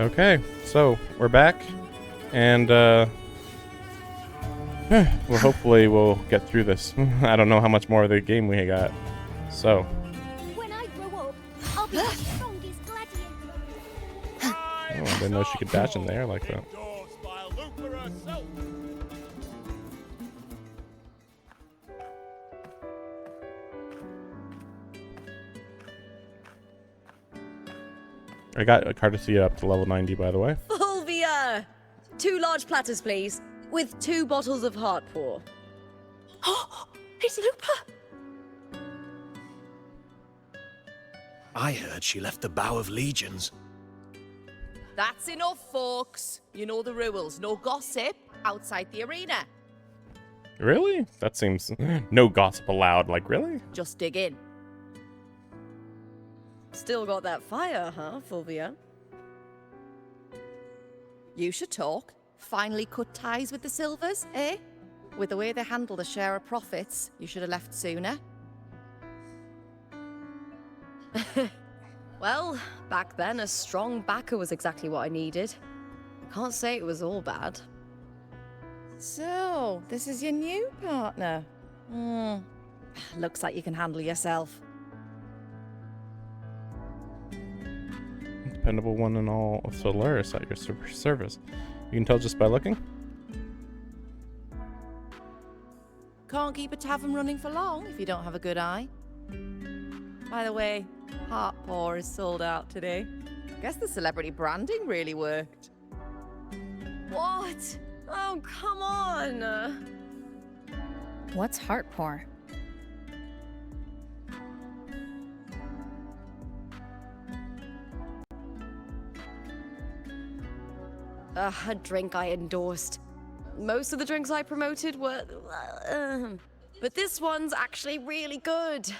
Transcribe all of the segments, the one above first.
Okay, so we're back, and well, hopefully we'll get through this. I don't know how much more of the game we got. So. When I grow up, I'll be the strongest gladiator. Oh, I didn't know she could dash in there like that. I got a courtesy up to level 90, by the way. Fulvia! 2 large platters, please, with 2 bottles of heart pour. Oh, it's Lupa! I heard she left the Bow of Legions. That's enough, folks. You know the rules. No gossip outside the arena. Really? That seems... No gossip allowed. Like, really? Just dig in. Still got that fire, huh, Fulvia? You should talk. Finally cut ties with the Silvers, eh? With the way they handle the share of profits, you should have left sooner. Well, back then, a strong backer was exactly what I needed. Can't say it was all bad. So, this is your new partner. Looks like you can handle yourself. Dependable one and all of Solaris at your service. You can tell just by looking. Can't keep a tavern running for long if you don't have a good eye. By the way, Heart Pour is sold out today. Guess the celebrity branding really worked. What? Oh, come on! What's heart pour? A drink I endorsed. Most of the drinks I promoted were... but this one's actually really good.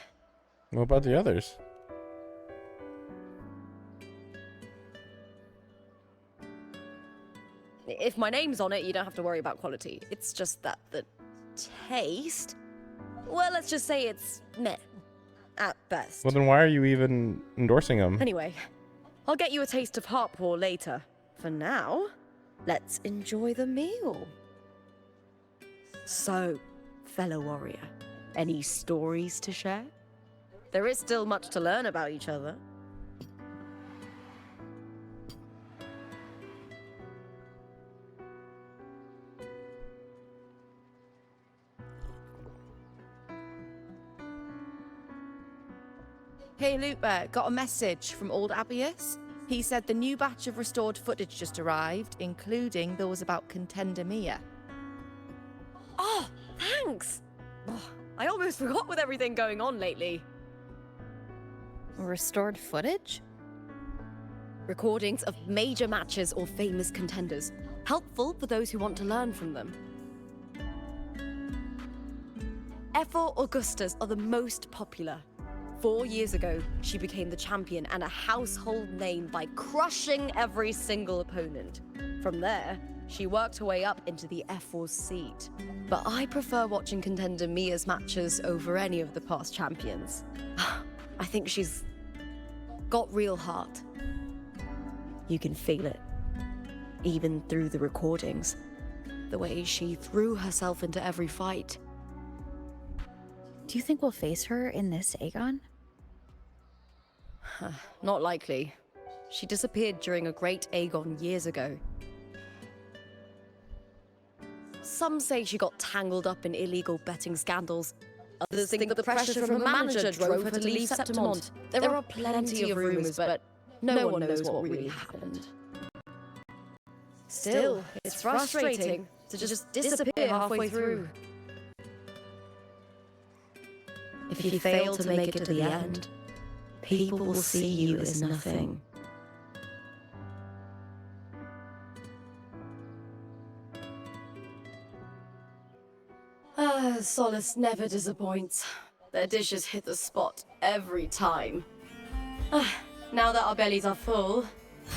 What about the others? If my name's on it, you don't have to worry about quality. It's just that the taste... Well, let's just say it's meh, at best. Well, then why are you even endorsing them? Anyway, I'll get you a taste of heart pour later. For now, let's enjoy the meal. So, fellow warrior, any stories to share? There is still much to learn about each other. Hey Lupa, got a message from old Abius. He said the new batch of restored footage just arrived, including those about Contender Mia. Oh, thanks! Oh, I almost forgot with everything going on lately. Restored footage? Recordings of major matches or famous contenders. Helpful for those who want to learn from them. F4 Augustas are the most popular. 4 years ago, she became the champion and a household name by crushing every single opponent. From there, she worked her way up into the F4 seat. But I prefer watching Contender Mia's matches over any of the past champions. I think she's got real heart. You can feel it, even through the recordings. The way she threw herself into every fight. Do you think we'll face her in this Aegon? Not likely. She disappeared during a great Aegon years ago. Some say she got tangled up in illegal betting scandals. Others think that the pressure from her manager drove her to leave Septimont. There are plenty of rumors, but no one knows what really happened. Still, it's frustrating to just disappear halfway through. If you fail to make it to the end, people will see you as nothing. Solace never disappoints. Their dishes hit the spot every time. Now that our bellies are full,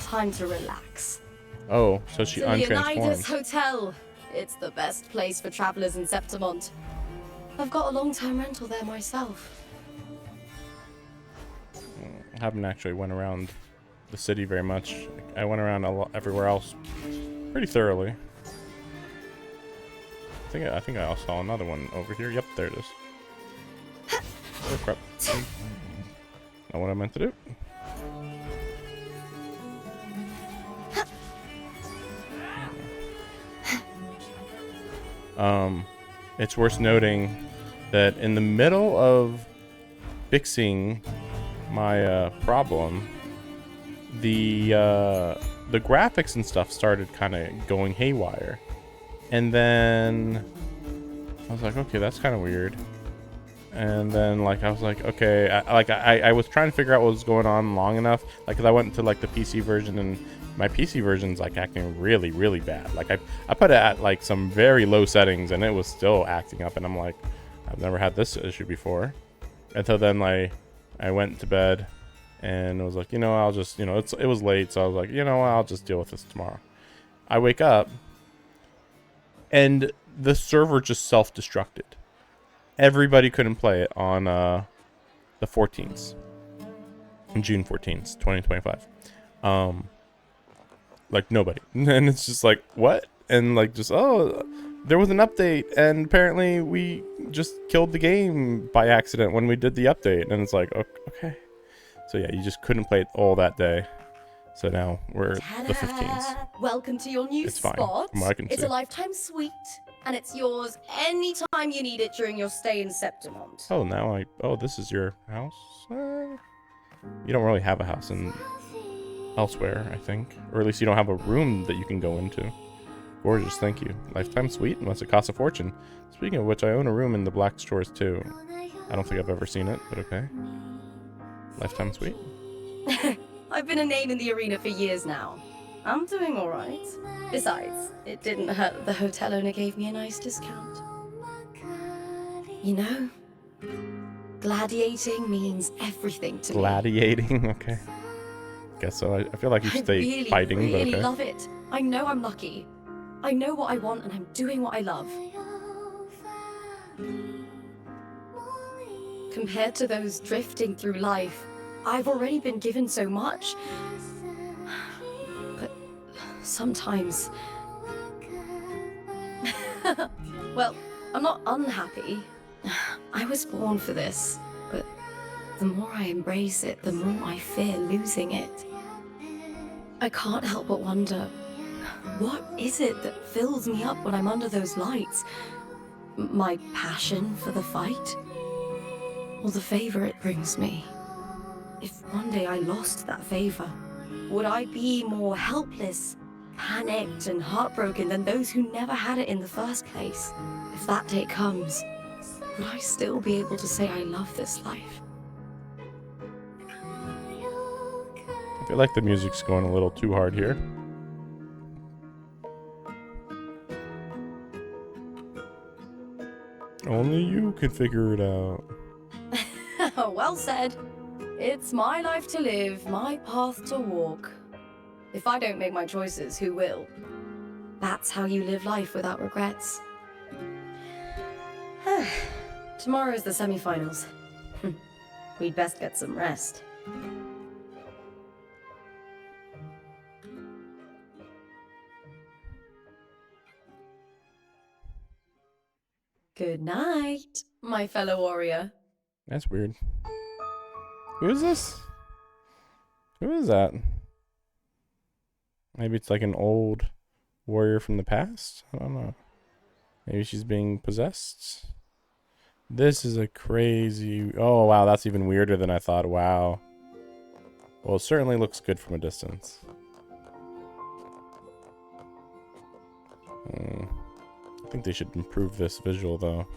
time to relax. Oh, so she The Leonidas untransformed. Hotel. It's the best place for travelers in Septimont. I've got a long-term rental there myself. I haven't actually went around the city very much. I went around everywhere else pretty thoroughly. I think I also saw another one over here. Yep, there it is. Oh crap! Not what I meant to do. It's worth noting that in the middle of fixing my problem, the graphics and stuff started kind of going haywire, and then I was like, okay, that's kind of weird. And then like I was like, okay, I was trying to figure out what was going on long enough, like, because I went to like the PC version, and my PC version's like acting really, really bad. Like I put it at like some very low settings, and it was still acting up, and I'm like, I've never had this issue before. Until then, like, I went to bed, and it was like, you know, I'll just, you know, it was late, so I was like, you know, I'll just deal with this tomorrow. I wake up, and the server just self-destructed. Everybody couldn't play it on the 14th, June 14th, 2025. Like nobody, and it's just like, what? And like, just, oh, there was an update, and apparently we just killed the game by accident when we did the update. And it's like, okay, so yeah, you just couldn't play it all that day. So now we're the 15th. Welcome to your new It's fine, spot. from what I can It's see. a lifetime suite, and it's yours anytime you need it during your stay in Septimont. Oh, now oh, this is your house? You don't really have a house in elsewhere, I think. Or at least you don't have a room that you can go into. Gorgeous, thank you. Lifetime suite, unless it costs a fortune. Speaking of which, I own a room in the Black Stores too. I don't think I've ever seen it, but okay. Lifetime suite. I've been a name in the arena for years now. I'm doing all right. Besides, it didn't hurt that the hotel owner gave me a nice discount. You know, gladiating means everything to me. Gladiating, okay. Guess so. I feel like you should say fighting, but really okay. love it. I know I'm lucky. I know what I want, and I'm doing what I love. Compared to those drifting through life, I've already been given so much. But sometimes... Well, I'm not unhappy. I was born for this, but the more I embrace it, the more I fear losing it. I can't help but wonder, what is it that fills me up when I'm under those lights? My passion for the fight? Or the favor it brings me? If one day I lost that favor, would I be more helpless, panicked, and heartbroken than those who never had it in the first place? If that day comes, would I still be able to say I love this life? I feel like the music's going a little too hard here. Only you can figure it out. Well said. It's my life to live, my path to walk. If I don't make my choices, who will? That's how you live life without regrets. Tomorrow's the semi-finals. We'd best get some rest. Good night, my fellow warrior. That's weird. Who is this? Who is that? Maybe it's like an old warrior from the past? I don't know. Maybe she's being possessed? This is a crazy... Oh, wow, that's even weirder than I thought. Wow. Well, it certainly looks good from a distance. I think they should improve this visual, though.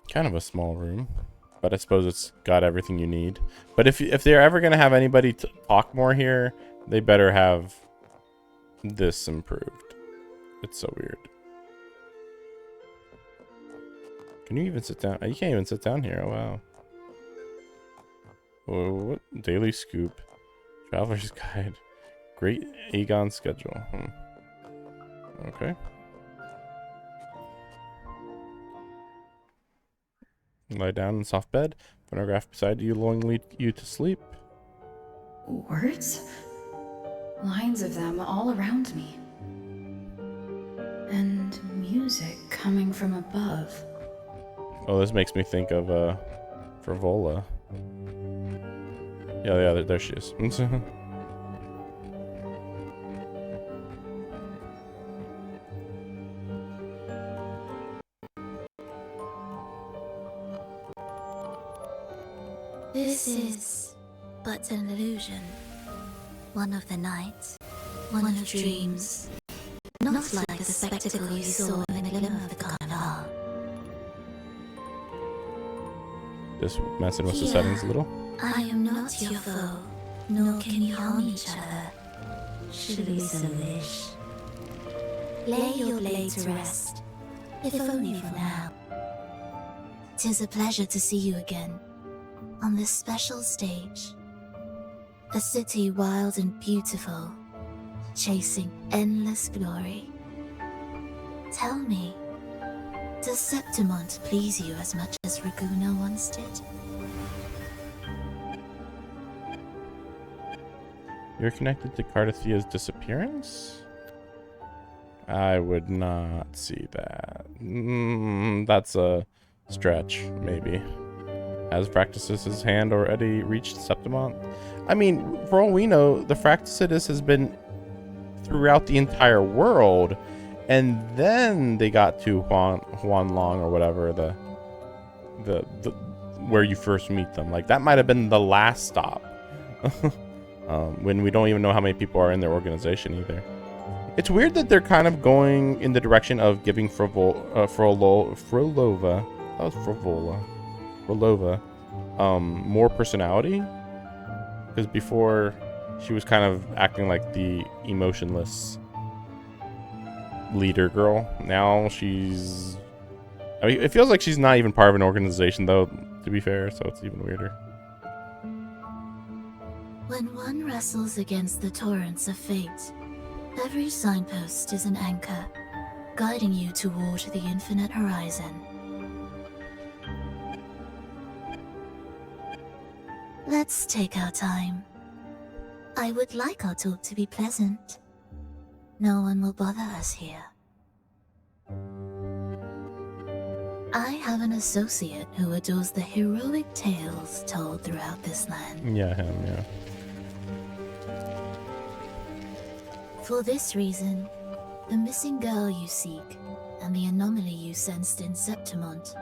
Kind of a small room, but I suppose it's got everything you need. But if they're ever going to have anybody talk more here, they better have this improved. It's so weird. Can you even sit down? You can't even sit down here. Oh, wow. Whoa, what? Daily Scoop. Traveler's Guide. Great Aegon schedule. Okay. Lie down in the soft bed. Phonograph beside you, lulling you to sleep. Words? Lines of them all around me. And music coming from above. Oh, this makes me think of Frivola. Yeah, there she is. This is but an illusion. One of the nights, one of dreams. Not like the spectacle you saw in the glimmer of the carnival. Just messing with the settings a little. I am not your foe, nor can you harm each other. Should we so wish. Lay your blade to rest, if only for now. 'Tis a pleasure to see you again, on this special stage. A city wild and beautiful, chasing endless glory. Tell me, does Septimont please you as much as Raguna once did? You're connected to Cardathia's disappearance? I would not see that. That's a stretch, maybe. Has Fractus's hand already reached Septimont? I mean, for all we know, the Fractusidus has been throughout the entire world, and then they got to Huan Long or whatever, the where you first meet them. Like, that might have been the last stop. When we don't even know how many people are in their organization either. It's weird that they're kind of going in the direction of giving Frolova, that was Frolova, more personality. Because before, she was kind of acting like the emotionless leader girl. Now she's... I mean, it feels like she's not even part of an organization, though, to be fair, so it's even weirder. When one wrestles against the torrents of fate, every signpost is an anchor, guiding you toward the infinite horizon. Let's take our time. I would like our talk to be pleasant. No one will bother us here. I have an associate who adores the heroic tales told throughout this land. Yeah, him, yeah. For this reason, the missing girl you seek and the anomaly you sensed in Septimont,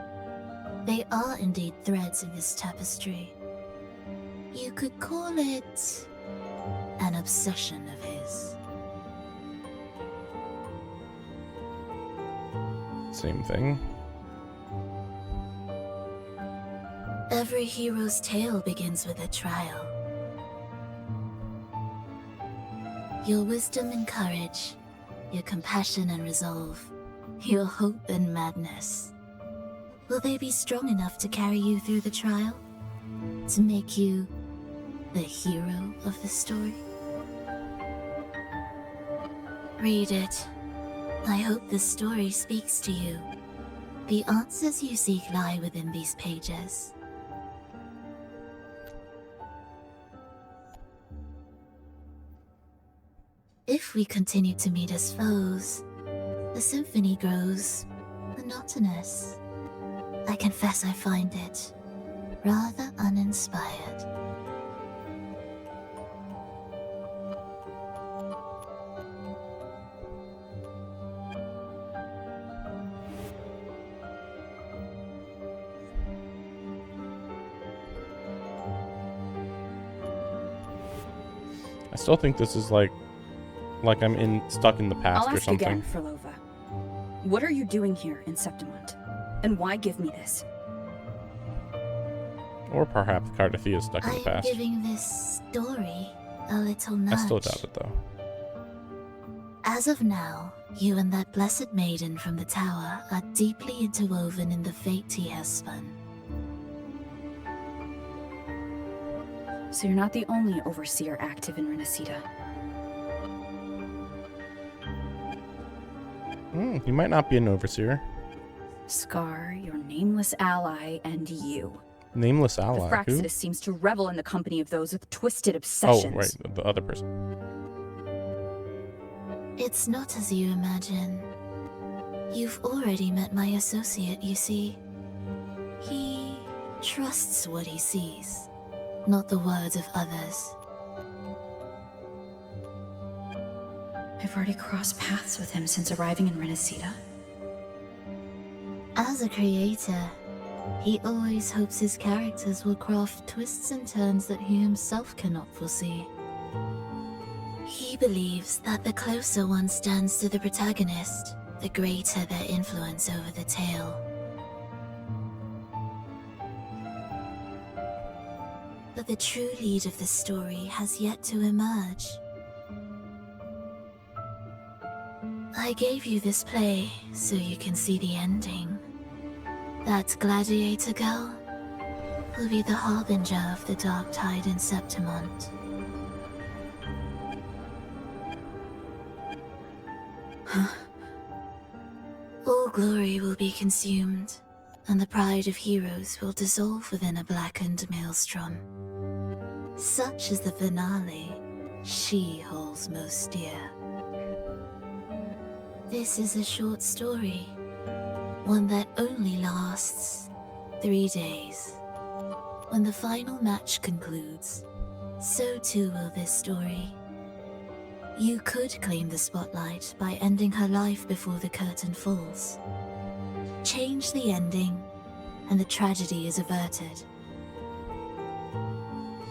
they are indeed threads in this tapestry. You could call it an obsession of his. Same thing. Every hero's tale begins with a trial. Your wisdom and courage, your compassion and resolve, your hope and madness. Will they be strong enough to carry you through the trial? To make you the hero of the story? Read it. I hope the story speaks to you. The answers you seek lie within these pages. If we continue to meet as foes, the symphony grows monotonous. I confess I find it rather uninspired. I still think this is like I'm stuck in the past I'll or ask something. again, Frolova. What are you doing here in Septimont? And why give me this? Or perhaps Cardathia is stuck in I the am past. giving this story a little nudge. I still doubt it, though. As of now, you and that blessed maiden from the tower are deeply interwoven in the fate he has spun. So you're not the only overseer active in Renacida. He might not be an overseer. Scar, your nameless ally, and you. Nameless The ally. Who? Fraxidus seems to revel in the company of those with twisted Oh, obsessions. right. The other person. It's not as you imagine. You've already met my associate, you see. He trusts what he sees, not the words of others. I've already crossed paths with him since arriving in Renacida. As a creator, he always hopes his characters will craft twists and turns that he himself cannot foresee. He believes that the closer one stands to the protagonist, the greater their influence over the tale. But the true lead of the story has yet to emerge. I gave you this play so you can see the ending. That gladiator girl will be the harbinger of the dark tide in Septimont. All glory will be consumed, and the pride of heroes will dissolve within a blackened maelstrom. Such is the finale she holds most dear. This is a short story, one that only lasts 3 days. When the final match concludes, so too will this story. You could claim the spotlight by ending her life before the curtain falls. Change the ending, and the tragedy is averted.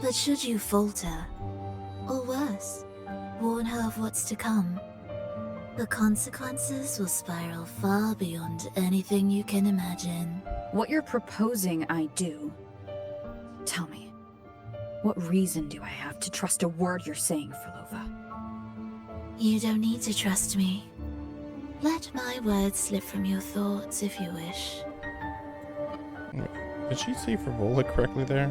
But should you falter, or worse, warn her of what's to come, the consequences will spiral far beyond anything you can imagine. What you're proposing I do. Tell me, what reason do I have to trust a word you're saying, Frolova? You don't need to trust me. Let my words slip from your thoughts if you wish. Did she say Frivola correctly there?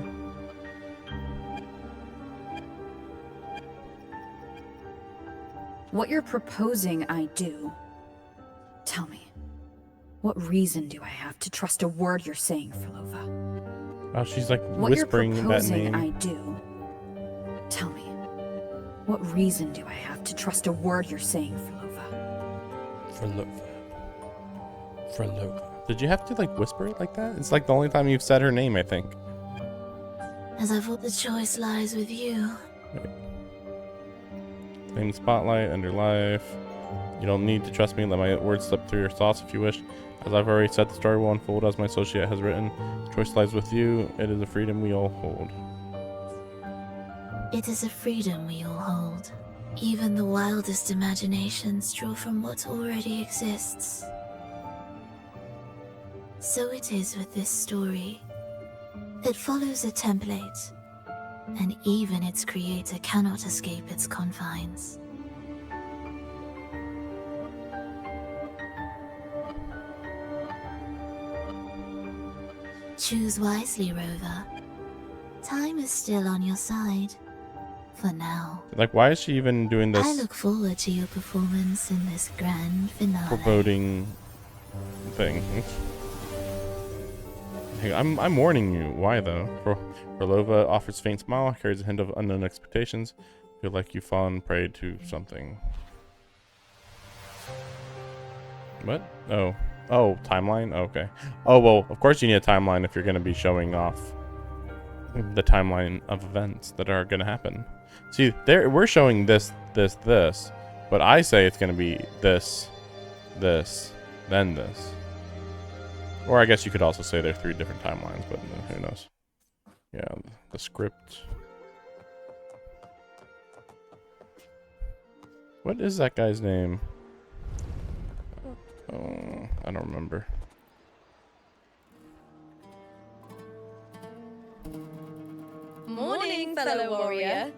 What you're proposing I do. Tell me, what reason do I have to trust a word you're saying, Frolova? Oh, she's like What whispering you're that proposing name. I do. Tell me, what reason do I have to trust a word you're saying, Frolova? Frolova. Did you have to like whisper it like that? It's like the only time you've said her name, I think. As I thought the choice lies with you. Claim the spotlight, end your life. You don't need to trust me. Let my words slip through your thoughts if you wish. As I've already said, the story will unfold as my associate has written. Choice lies with you. It is a freedom we all hold. It is a freedom we all hold. Even the wildest imaginations draw from what already exists. So it is with this story. It follows a template, and even its creator cannot escape its confines. Choose wisely, Rover. Time is still on your side. For now. Like, why is she even doing this? I look forward to your performance in this grand finale. Foreboding thing. Hey, I'm warning you. Why though? Frolova offers faint smile, carries a hint of unknown expectations. Feel like you've fallen prey to something. What? Oh, timeline. Okay. Oh well, of course you need a timeline if you're going to be showing off the timeline of events that are going to happen. See, there we're showing this, but I say it's going to be this, then this. Or I guess you could also say they're 3 different timelines, but who knows? Yeah, the script. What is that guy's name? Oh, I don't remember. Morning, fellow warrior.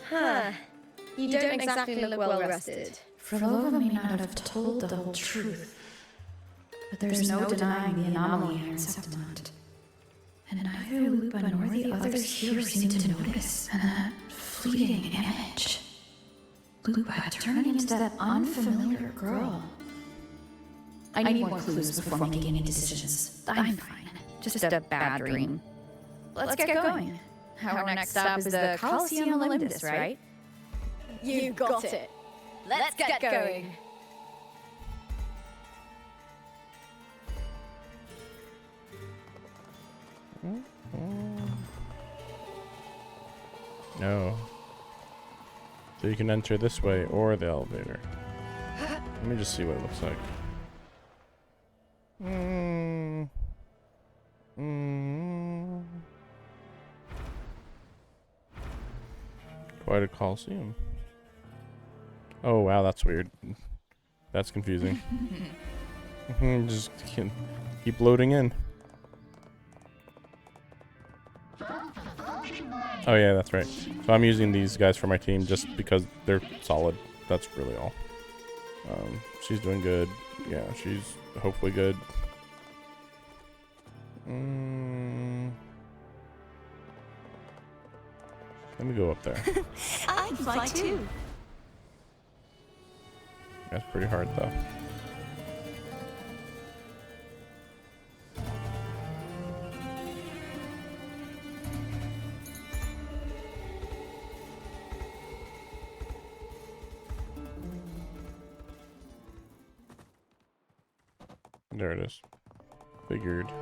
Huh. You don't exactly look well rested. Frolova may not have told the whole truth, but there's no denying the anomaly here in Septimont. And neither Lupa nor the others here seem to notice. And that fleeting image. Lupa turning into that unfamiliar girl. I need more clues before making any decisions. I'm fine. Just a bad dream. Let's get going. Our next stop is the Coliseum Olympus, right? You got it. Let's get going. No. So you can enter this way or the elevator. Let me just see what it looks like. Quite a coliseum. Oh wow, that's weird. That's confusing. Just keep loading in. Oh yeah, that's right. So I'm using these guys for my team just because they're solid. That's really all. She's doing good. Yeah, she's hopefully good. Let me go up there. I can fly too. That's pretty hard though. There it is. Figured.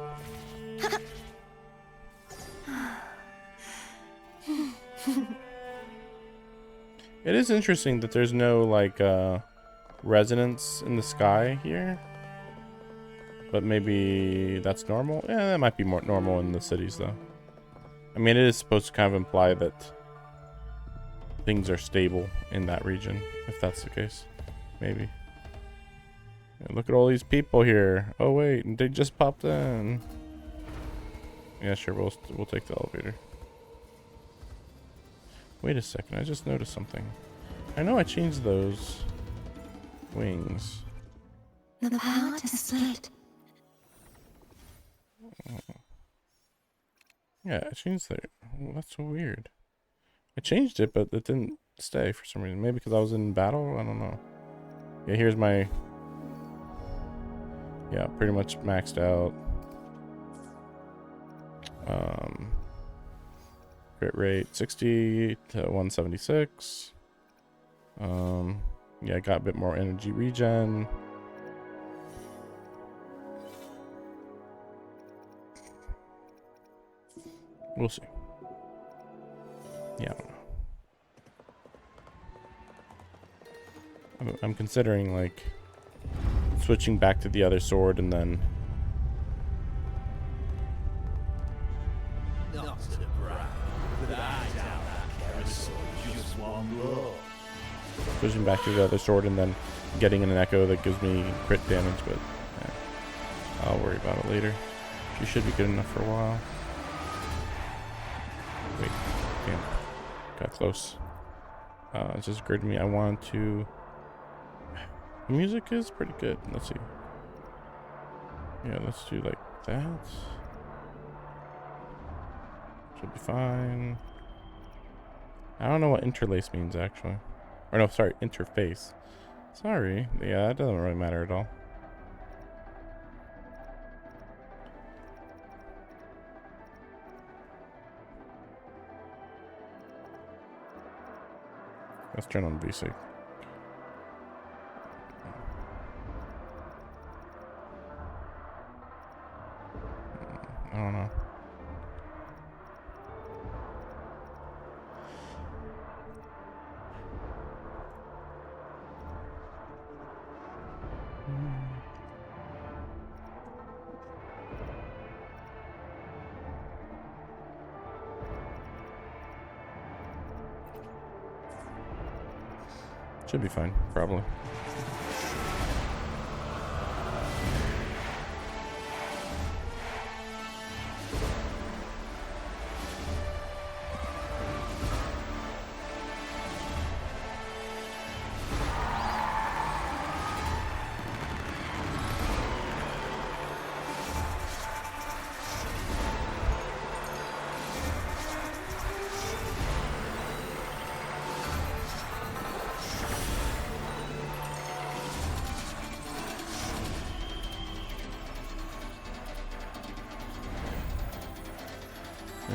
It is interesting that there's no like resonance in the sky here, but maybe that's normal. Yeah, that might be more normal in the cities though. I mean, it is supposed to kind of imply that things are stable in that region, if that's the case. Maybe. Yeah, look at all these people here. Oh wait, they just popped in. Yeah, sure, we'll take the elevator. Wait a second, I just noticed something. I know I changed those wings. The power to split. Yeah, I changed that. Oh, that's so weird. I changed it, but it didn't stay for some reason. Maybe because I was in battle? I don't know. Yeah, here's my... Yeah, pretty much maxed out. Crit rate 60 to 176. Yeah, I got a bit more energy regen. We'll see. Yeah, I don't know. I'm considering like switching back to the other sword and then switching back to the other sword and then getting an echo that gives me crit damage, but yeah, I'll worry about it later. She should be good enough for a while. Wait, damn, got close. It just occurred to me I want to... The music is pretty good. Let's see. Yeah, let's do like that. Should be fine. I don't know what interlace means actually. Or no, sorry, interface. Sorry. Yeah, that doesn't really matter at all. Let's turn on VC. I don't know. Should be fine, probably.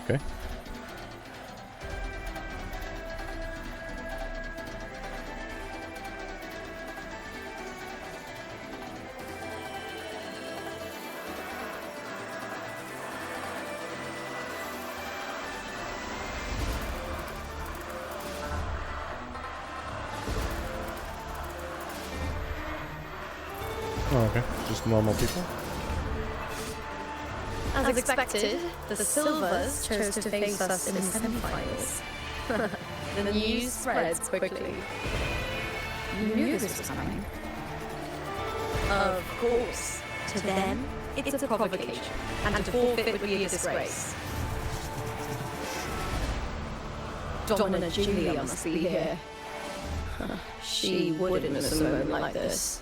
Okay. Oh, okay. Just normal people. As expected, the Silvers chose to face us in the semi-finals. The news spreads quickly. You knew this was coming. Of course, to them, it's a provocation, and to forfeit would be a disgrace. Domina Julia must be here. She wouldn't miss a moment like this.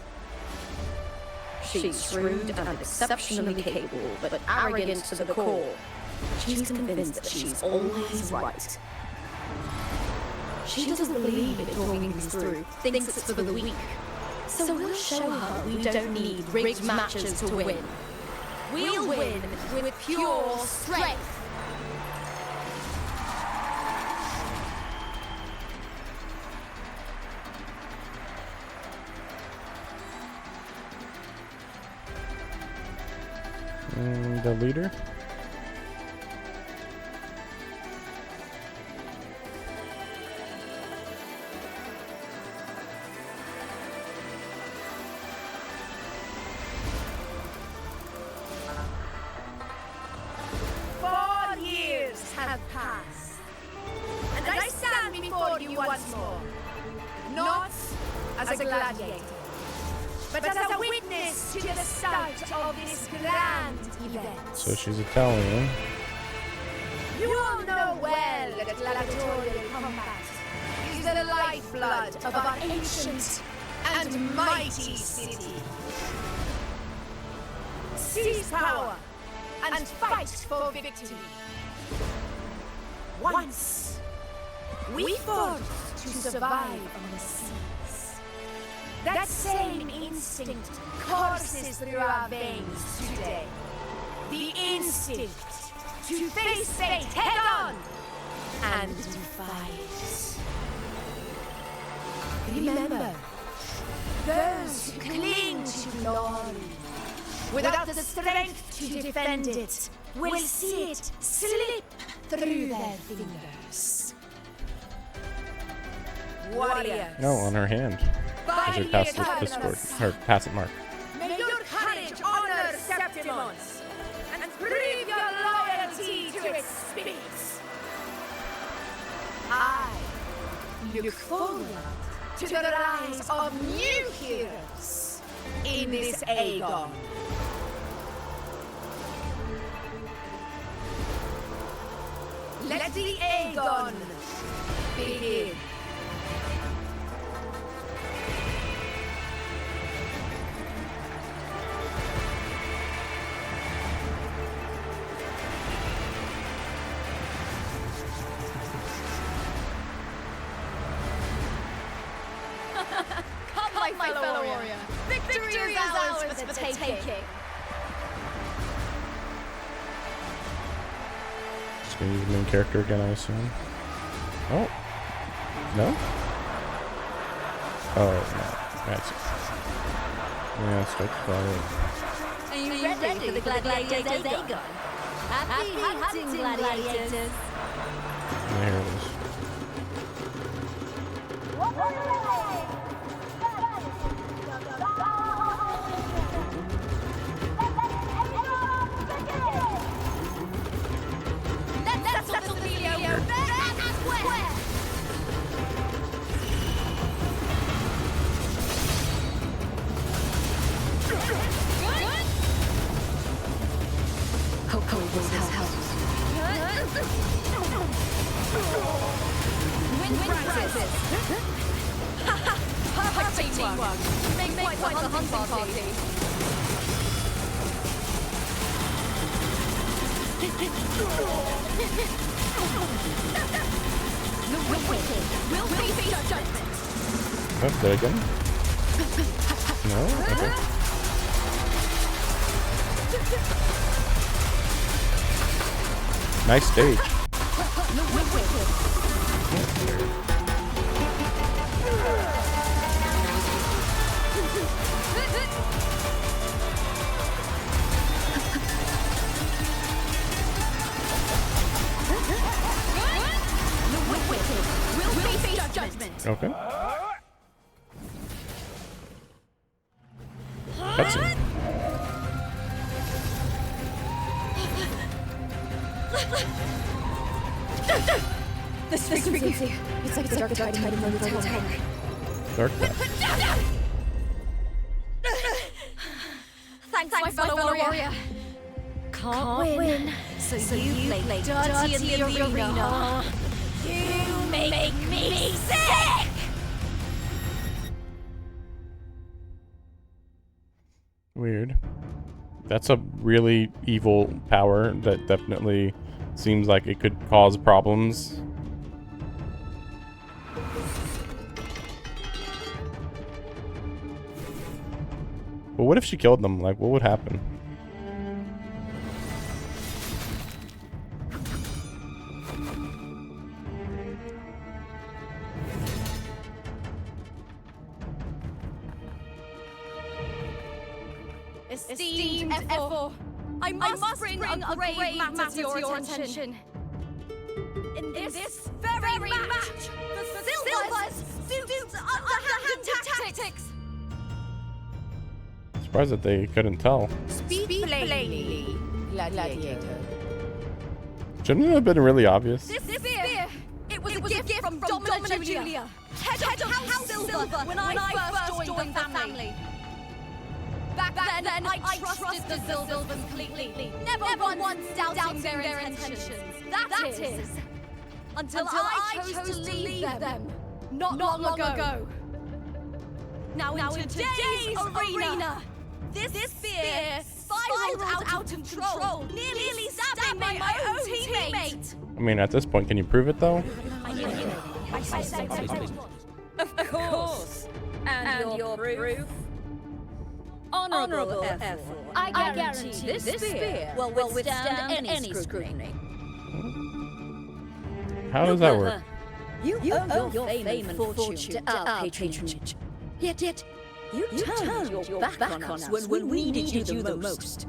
She's shrewd and exceptionally capable, but arrogant to the core. She's convinced that she's always right. She doesn't believe in talking things through, thinks it's for the weak. So we'll show her we don't need rigged matches to win. We'll win with pure strength. The leader? Have passed, and I stand before you once more, not as a gladiator, but as a witness to the start of this grand event. So she's Italian. You all know well that gladiatorial combat is the lifeblood of our ancient and mighty city. Seize power and fight for victory. Once, we fought to survive on the seas. That same instinct courses through our veins today. The instinct to face fate head-on and fight. Remember, those who cling to glory without the strength to defend it will see it slip through their fingers. Warriors. No, on her hand. As her passive her passive mark. May your courage honor Septimon's and prove your loyalty to its spirits. I look forward to the rise of new heroes in this Aegon. Let the Aegon begin. Come, my fellow warrior. Victory is ours for the taking. Just gonna use the main character again, I assume. Oh. No? Oh, no. That's it. Yeah, strike the fire. Are you ready for the gladiators Aegon? Happy hunting, gladiators. There it is. Let's settle the video there and where? Coco will help. Win prizes. Perfect teamwork. Make quite the hunting party. The wicked will face judgment. Oh, did I get him? No? Okay. Nice stage. Okay. Cutscene. This frequency. It's like the dark tide in the tower. Dark Tide. Thanks, my fellow warrior. Can't win. So you play dirty in the arena. You make me sick! Weird. That's a really evil power that definitely seems like it could cause problems. But what if she killed them? Like, what would happen? Esteemed F4, I must bring a grave matter to your attention. In this very match, the Silvers suits underhanded tactics. Surprised that they couldn't tell. Speak plainly, gladiator. Shouldn't it have been really obvious? This spear, it was a gift from Domina Julia, head of House Silver, when I first joined the family. Back then, I trusted the Silvers completely, never once doubting their intentions. That is, until I chose to leave them, not long ago. Now in today's arena, this spear spiraled out of control, nearly stabbing my own teammate. I mean, at this point, can you prove it though? Of course. And your proof? Honorable F4. I guarantee this spear will withstand any scrutiny. How does that work? You owe your fame and fortune to our patronage. Yet you turned your back on us when we needed you the most.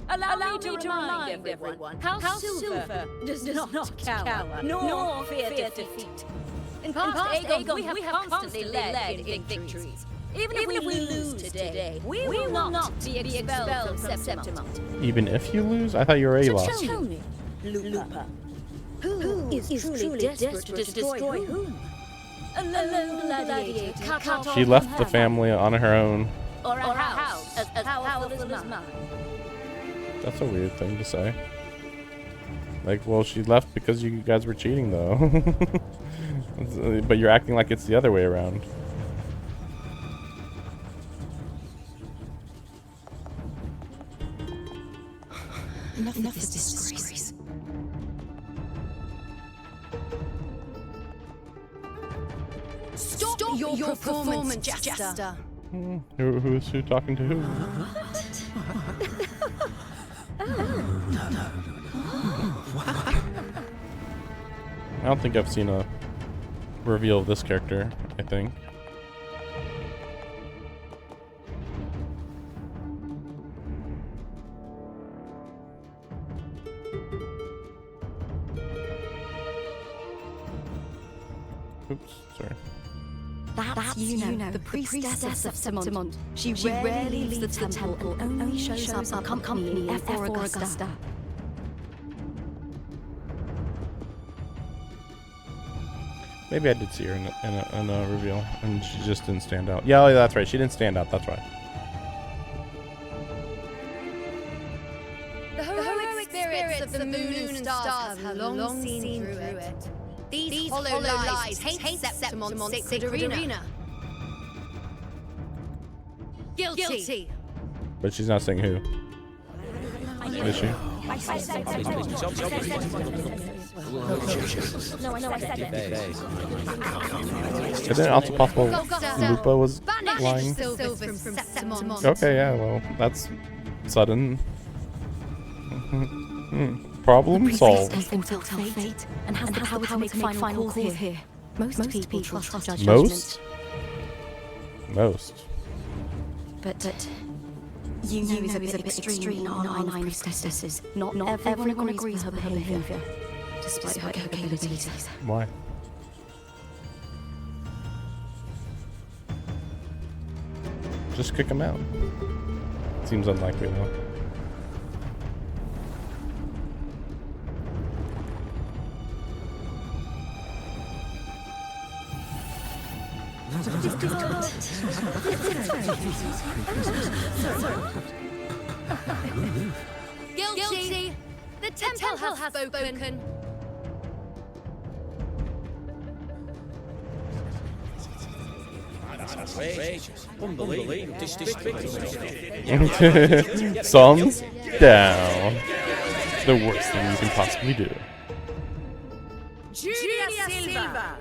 Allow me to remind everyone how Silver does not cower, nor fear defeat. In past Aegon, we have constantly led in victories. Even if we lose today, we will not be expelled from Septimont. Even if you lose? I thought you already lost. Tell me, Lupa, who is truly desperate to destroy whom? A lone gladiator cut off She left the family on her own. or a house as powerful as mine. That's a weird thing to say. Like, well, she left because you guys were cheating, though. But you're acting like it's the other way around. Enough of this disgrace. Stop your performance, Jester. Who's who talking to who? I don't think I've seen a reveal of this character, I think. Oops, sorry. That's Yuno, the priestess of Septimont. She rarely leaves the temple and only shows up accompanying F4 Augusta. Maybe I did see her in a reveal, and she just didn't stand out. Yeah, oh, that's right. She didn't stand out. That's right. The heroic spirits of the moon and stars have long seen through it. These hollow lies taint Septimont's sacred arena. Guilty. But she's not saying who. Is she? No, I said it. Is it also possible Lupa was lying? From Septimont. Okay, yeah, well, that's sudden. Problem solved. has been felt fate and has the power to make final calls here. Most people trust judgment. Most. But you know is a bit extreme in our line of priestesses. Not everyone agrees with her behavior, despite her capabilities. Why? Just kick him out. Seems unlikely though. Guilty! The temple has spoken. Sons down. The worst thing you can possibly do. Julia Silva,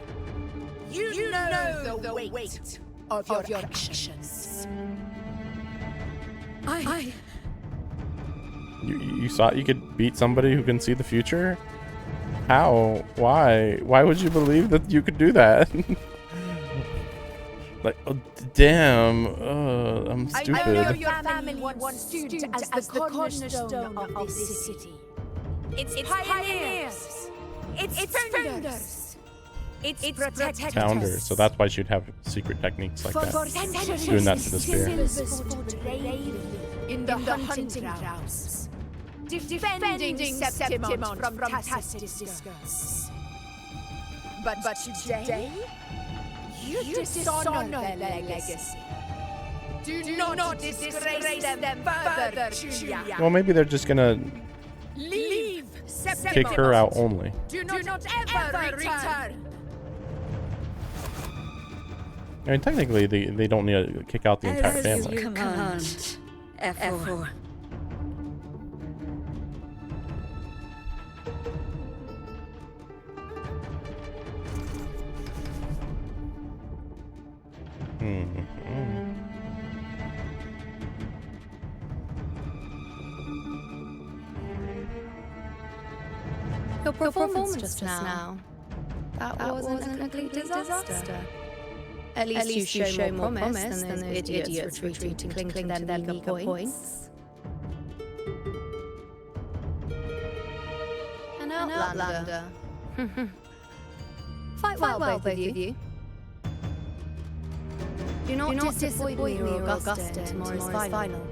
you know the weight of your actions. You thought you could beat somebody who can see the future? How? Why? Why would you believe that you could do that? Like, oh, damn. I'm stupid. I know your family wants student as the cornerstone of this city. It's pioneers. It's founders. It's protectors. Founders. So that's why she'd have secret techniques like that. Doing that to the spear. In the hunting grounds. Defending Septimon from Tacit disgrace. But today, you dishonor their legacy. Do not disgrace them further, Julia. Well, maybe they're just gonna Leave Septimon. kick her out only. Do not ever return. I mean, technically, they don't need to kick out the entire family. Command, F4. Your performance just now. That wasn't a complete disaster. At least you show more promise than those idiots retreating, clinging to their meager points. An outlander. Fight well, both of you. Do not disappoint me or Augusta in tomorrow's final.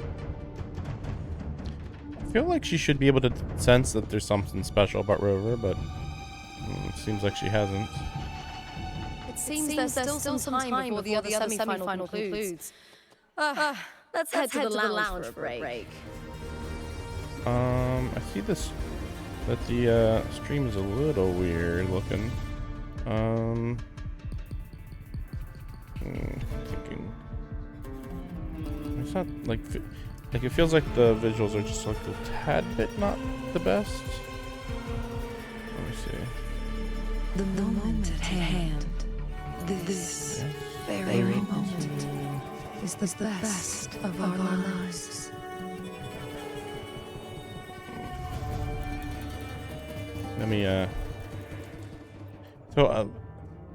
I feel like she should be able to sense that there's something special about Rover, but it seems like she hasn't. It seems there's still some time before the other semi-final concludes. Let's head to the lounge for a break. I see this, that the stream is a little weird looking. Thinking. It's not like it feels like the visuals are just like a tad bit not the best. Let me see. The moment at hand, this very moment, is the best of our lives. Let me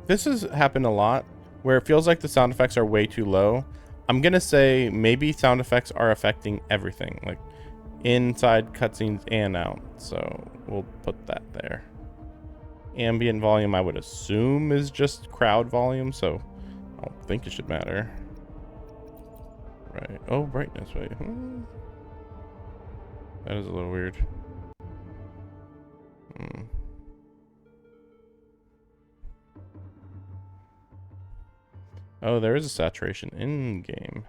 this has happened a lot where it feels like the sound effects are way too low. I'm gonna say maybe sound effects are affecting everything, like inside cutscenes and out. So we'll put that there. Ambient volume, I would assume, is just crowd volume, so I don't think it should matter. Right. Oh, brightness. Wait. That is a little weird. Oh, there is a saturation in game.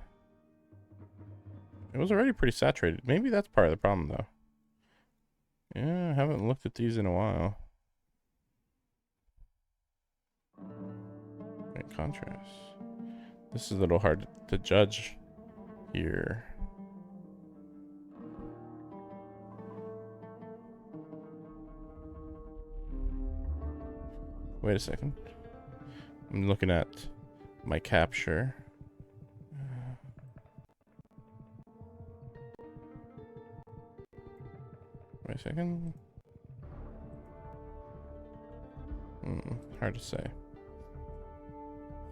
It was already pretty saturated. Maybe that's part of the problem, though. Yeah, I haven't looked at these in a while. Right, contrast. This is a little hard to judge here. Wait a second. I'm looking at my capture. Wait a second. Hard to say.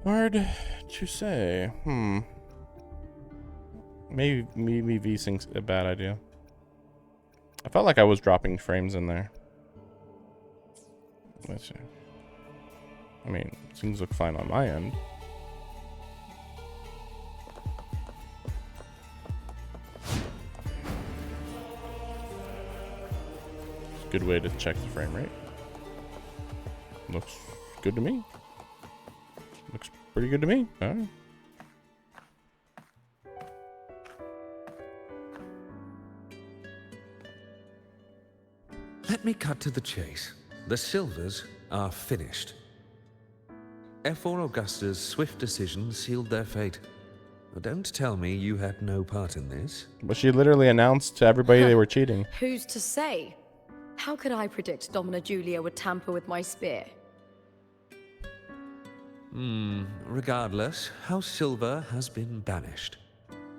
Hard to say. Maybe V-Sync's a bad idea. I felt like I was dropping frames in there. Let's see. I mean, things look fine on my end. It's a good way to check the frame rate. Looks good to me. Looks pretty good to me. All right. Let me cut to the chase. The Silvers are finished. F4 Augusta's swift decision sealed their fate. Don't tell me you had no part in this. But she literally announced to everybody they were cheating. Who's to say? How could I predict Domina Julia would tamper with my spear? Regardless, House Silver has been banished.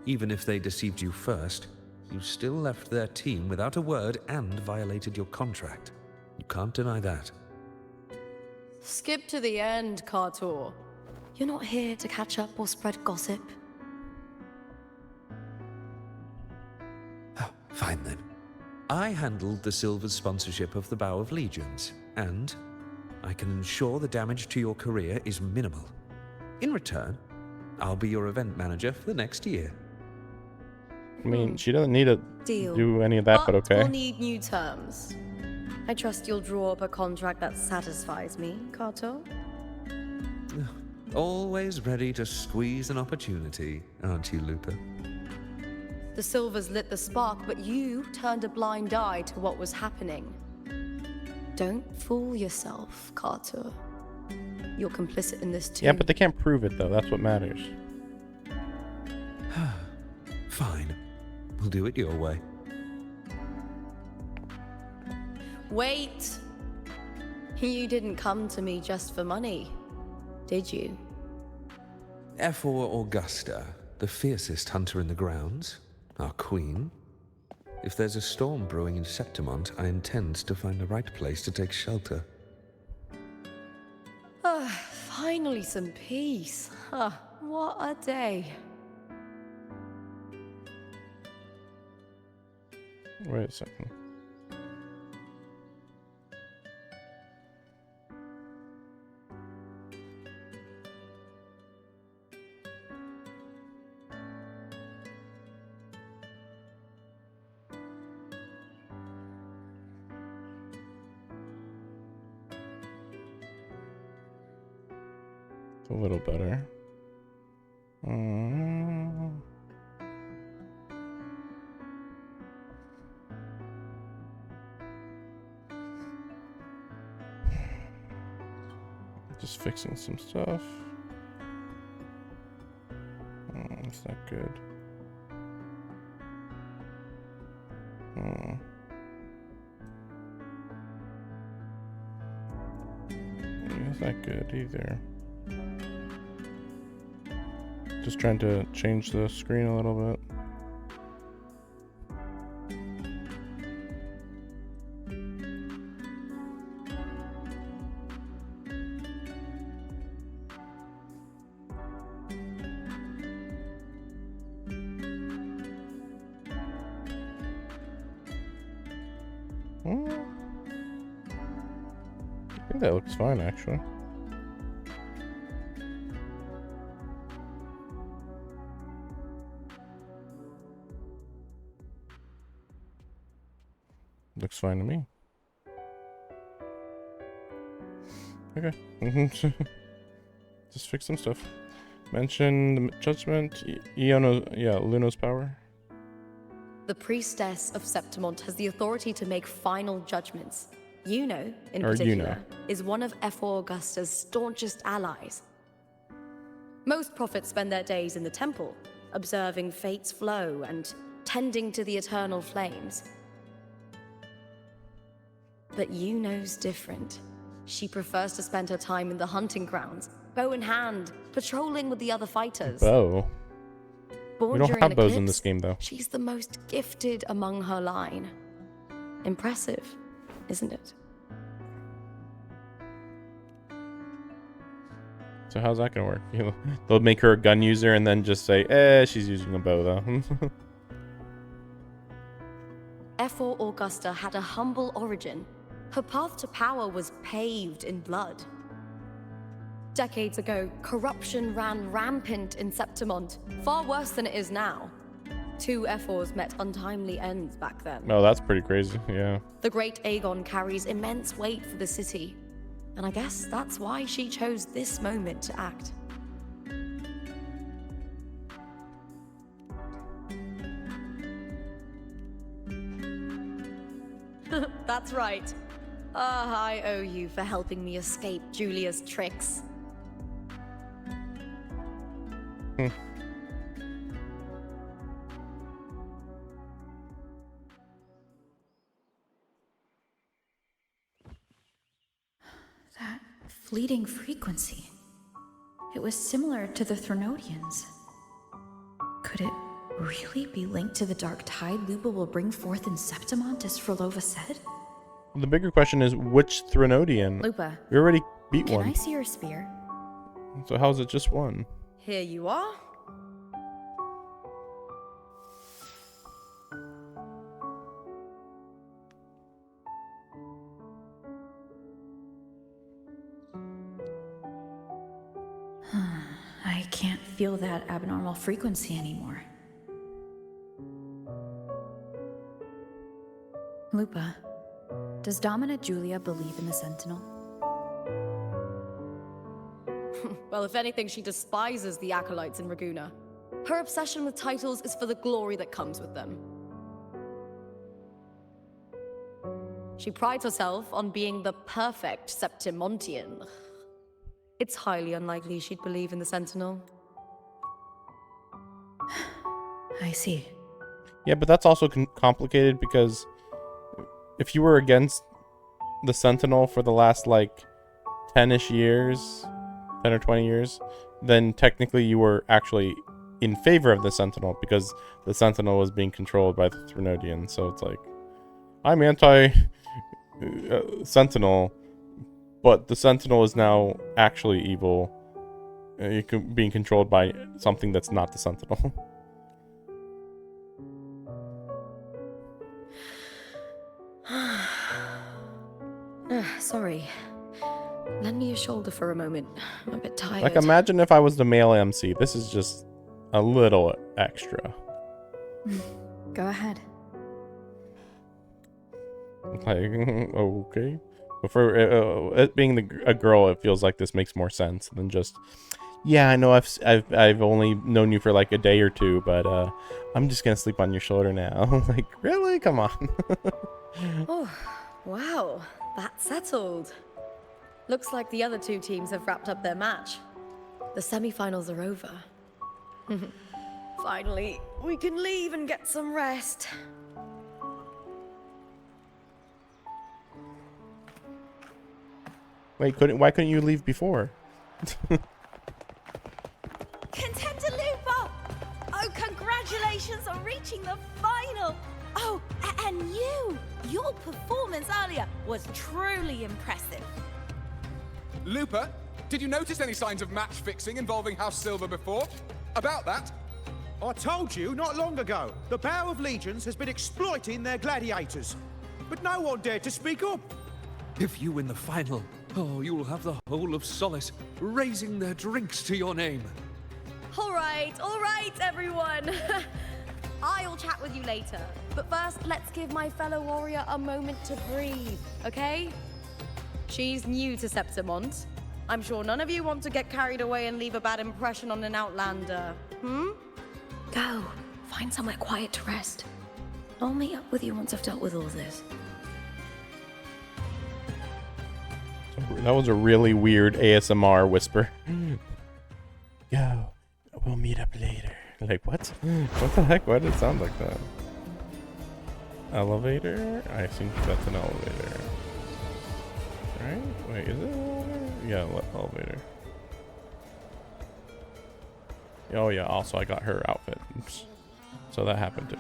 Even if they deceived you first, you still left their team without a word and violated your contract. You can't deny that. Skip to the end, Cartor. You're not here to catch up or spread gossip. Oh, fine then. I handled the Silver's sponsorship of the Bow of Legions, and I can ensure the damage to your career is minimal. In return, I'll be your event manager for the next year. I mean, she doesn't need to do any of that, but okay. We'll need new terms. I trust you'll draw up a contract that satisfies me, Carto. Always ready to squeeze an opportunity, aren't you, Lupa? The Silvers lit the spark, but you turned a blind eye to what was happening. Don't fool yourself, Carter. You're complicit in this too. Yeah, but they can't prove it, though. That's what matters. Fine. We'll do it your way. Wait! You didn't come to me just for money, did you? F4 Augusta, the fiercest hunter in the grounds, our queen. If there's a storm brewing in Septimont, I intend to find the right place to take shelter. Finally some peace. What a day. Wait a second. It's a little better. Just fixing some stuff. That's not good. That's not good either. Just trying to change the screen a little bit. I think that looks fine, actually. Looks fine to me. Okay. Just fix some stuff. Mention the judgment. Luno's power. The priestess of Septimont has the authority to make final judgments. Yuno, in particular, is one of F4 Augusta's staunchest allies. Most prophets spend their days in the temple, observing fate's flow and tending to the eternal flames. But Yuno's different. She prefers to spend her time in the hunting grounds, bow in hand, patrolling with the other fighters. Bow? Born We don't during have an bows in eclipse, this game, though. She's the most gifted among her line. Impressive, isn't it? So how's that gonna work? They'll make her a gun user and then just say, she's using a bow though. F4 Augusta had a humble origin. Her path to power was paved in blood. Decades ago, corruption ran rampant in Septimont, far worse than it is now. 2 F4s met untimely ends back then. Oh, that's pretty crazy, yeah. The great Aegon carries immense weight for the city, and I guess that's why she chose this moment to act. That's right. I owe you for helping me escape Julia's tricks. That fleeting frequency. It was similar to the Threnodians. Could it really be linked to the dark tide Lupa will bring forth in Septimont, as Frolova said? The bigger question is, which Threnodian? Lupa, We already beat can one. I see your spear? So how's it just one? Here you are. I can't feel that abnormal frequency anymore. Lupa, does Dominant Julia believe in the Sentinel? Well, if anything, she despises the acolytes in Raguna. Her obsession with titles is for the glory that comes with them. She prides herself on being the perfect Septimontian. It's highly unlikely she'd believe in the Sentinel. I see. Yeah, but that's also complicated because if you were against the Sentinel for the last, like, 10-ish years, 10 or 20 years, then technically you were actually in favor of the Sentinel because the Sentinel was being controlled by the Threnodians. So it's like, I'm anti-Sentinel, but the Sentinel is now actually evil. Being controlled by something that's not the Sentinel. Sorry. Lend me your shoulder for a moment. I'm a bit tired. Like, imagine if I was the male MC. This is just a little extra. Go ahead. Like, okay. But for it being a girl, it feels like this makes more sense than just, yeah, I know I've only known you for like a day or two, but I'm just gonna sleep on your shoulder now. Like, really? Come on. Oh, wow. That's settled. Looks like the other 2 teams have wrapped up their match. The semi-finals are over. Finally, we can leave and get some rest. Wait, why couldn't you leave before? Contender Lupa! Oh, congratulations on reaching the final! Oh, and your performance earlier was truly impressive. Lupa, did you notice any signs of match fixing involving House Silver before? About that? I told you not long ago, the Bow of Legions has been exploiting their gladiators. But no one dared to speak up. If you win the final, you'll have the whole of Solace raising their drinks to your name. All right, everyone. I'll chat with you later. But first, let's give my fellow warrior a moment to breathe, okay? She's new to Septimont. I'm sure none of you want to get carried away and leave a bad impression on an outlander. Go. Find somewhere quiet to rest. I'll meet up with you once I've dealt with all this. That was a really weird ASMR whisper. Yo, we'll meet up later. Like, what? What the heck? Why did it sound like that? Elevator? I think that's an elevator. Right? Wait, is it an elevator? Yeah, elevator. Oh yeah, also I got her outfit. Oops. So that happened too.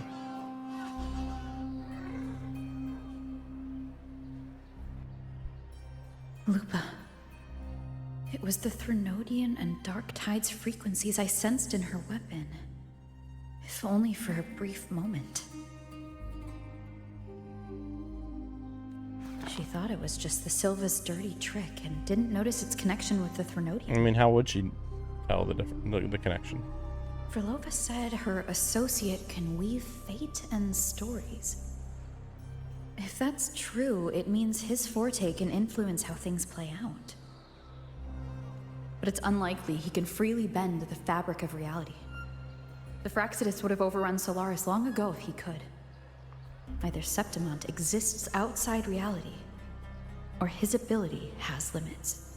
Lupa. It was was the Threnodian and Dark Tide's frequencies I sensed in her weapon. If only for a brief moment. She thought it was just the Silva's dirty trick and didn't notice its connection with the Threnodian. I mean, how would she tell the connection? Verlova said her associate can weave fate and stories. If that's true, it means his forte can influence how things play out. But it's unlikely he can freely bend the fabric of reality. The Fraxidus would have overrun Solaris long ago if he could. Either Septimont exists outside reality, or his ability has limits.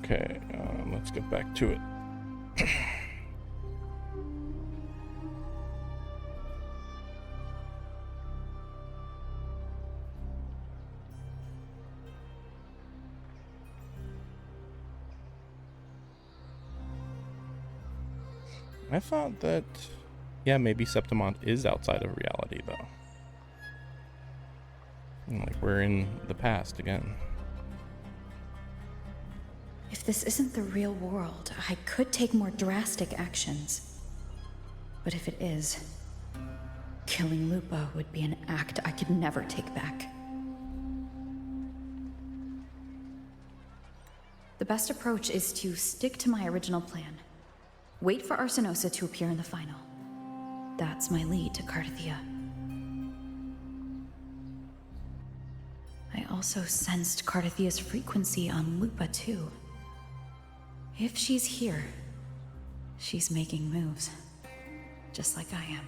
Okay, let's get back to it. I thought that, yeah, maybe Septimont is outside of reality, though. Like, we're in the past again. If this isn't the real world, I could take more drastic actions. But if it is, killing Lupa would be an act I could never take back. The best approach is to stick to my original plan. Wait for Arsenosa to appear in the final. That's my lead to Carthia. I also sensed Carthia's frequency on Lupa too. If she's here, she's making moves, just like I am.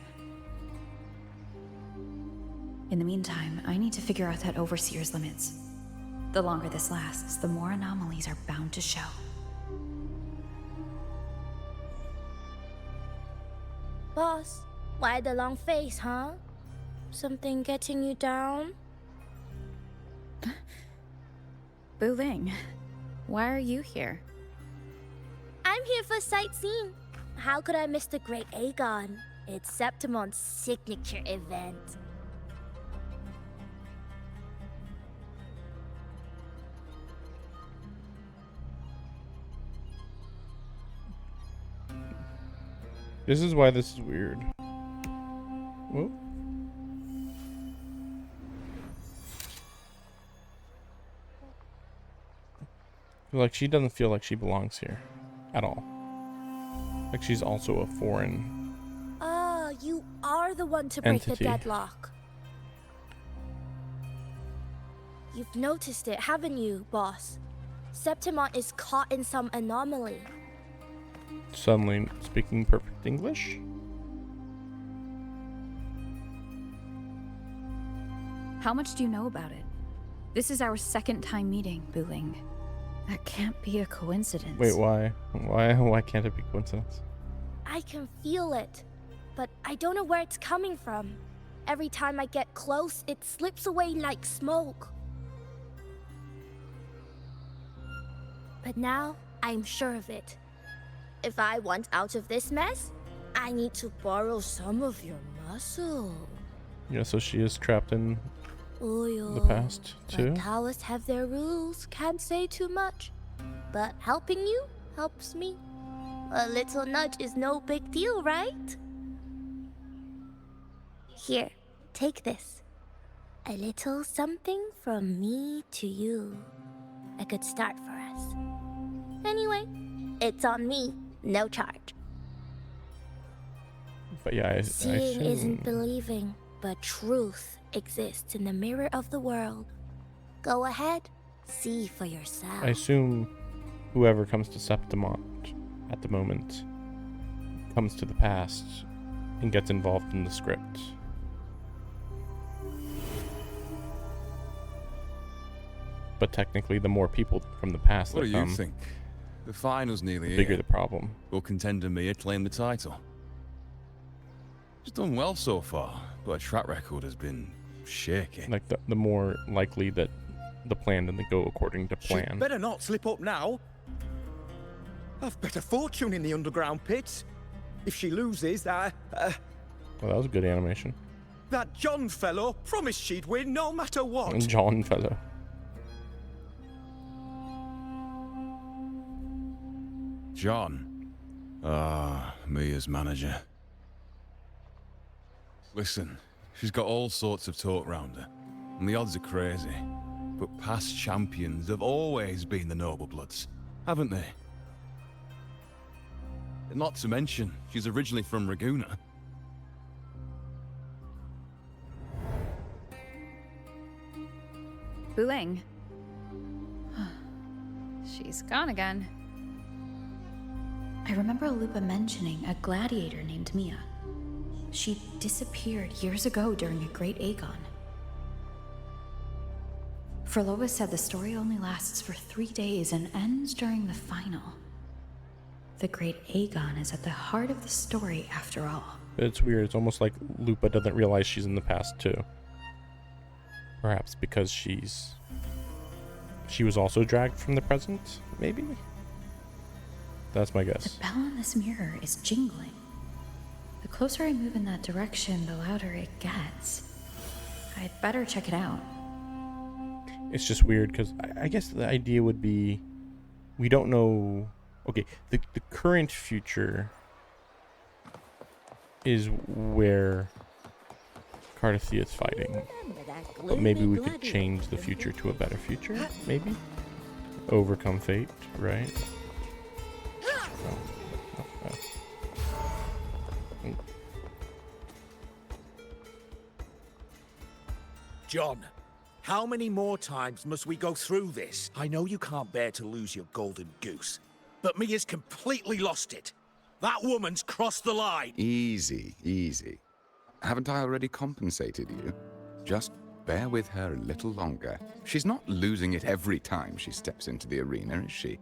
In the meantime, I need to figure out that Overseer's limits. The longer this lasts, the more anomalies are bound to show. Boss, why the long face, huh? Something getting you down? Wuthering, why are you here? I'm here for sightseeing. How could I miss the Great Aegon? It's Septimon's signature event. This is why this is weird. Whoa. Like, she doesn't feel like she belongs here at all. Like, she's also a foreign You are the one to break entity. the deadlock. You've noticed it, haven't you, boss? Septimont is caught in some anomaly. Suddenly speaking perfect English? How much do you know about it? This is our second time meeting, Wuthering. That can't be a coincidence. Wait, why? Why can't it be coincidence? I can feel it, but I don't know where it's coming from. Every time I get close, it slips away like smoke. But now, I'm sure of it. If I want out of this mess, I need to borrow some of your muscle. Yeah, so she is trapped in Oil. the past, too? But Taoists have their rules, can't say too much. But helping you helps me. A little nudge is no big deal, right? Here, take this. A little something from me to you. A good start for us. Anyway, it's on me, no charge. But yeah, I Seeing assume... isn't believing, but truth exists in the mirror of the world. Go ahead, see for yourself. I assume whoever comes to Septimont at the moment comes to the past and gets involved in the script. But technically, the more people from the past What that do you come, think? The final's nearly the here. bigger the problem. Will contender Mia claim the title? She's done well so far, but her track record has been shaky. Like, the more likely that the plan doesn't go according to plan. She'd better not slip up now. I've bet a fortune in the underground pits. If she loses, Well, that was a good animation. that John fellow promised she'd win no matter what. John fellow. John. Mia's manager. Listen, she's got all sorts of talk round her, and the odds are crazy. But past champions have always been the noble bloods, haven't they? And not to mention, she's originally from Raguna. Wuthering. She's gone again. I remember Lupa mentioning a gladiator named Mia. She disappeared years ago during a Great Aegon. Frolova said the story only lasts for 3 days and ends during the final. The great Aegon is at the heart of the story after all. It's weird. It's almost like Lupa doesn't realize she's in the past too. Perhaps because she was also dragged from the present, maybe? That's my guess. The bell on this mirror is jingling. The closer I move in that direction, the louder it gets. I'd better check it out. It's just weird because I guess the idea would be we don't know. Okay, the current future is where Cardathia is fighting. But maybe we could change the future to a better future, maybe? Overcome fate, right? John, how many more times must we go through this? I know you can't bear to lose your golden goose, but Mia's completely lost it. That woman's crossed the line. Easy, easy. Haven't I already compensated you? Just bear with her a little longer. She's not losing it every time she steps into the arena, is she?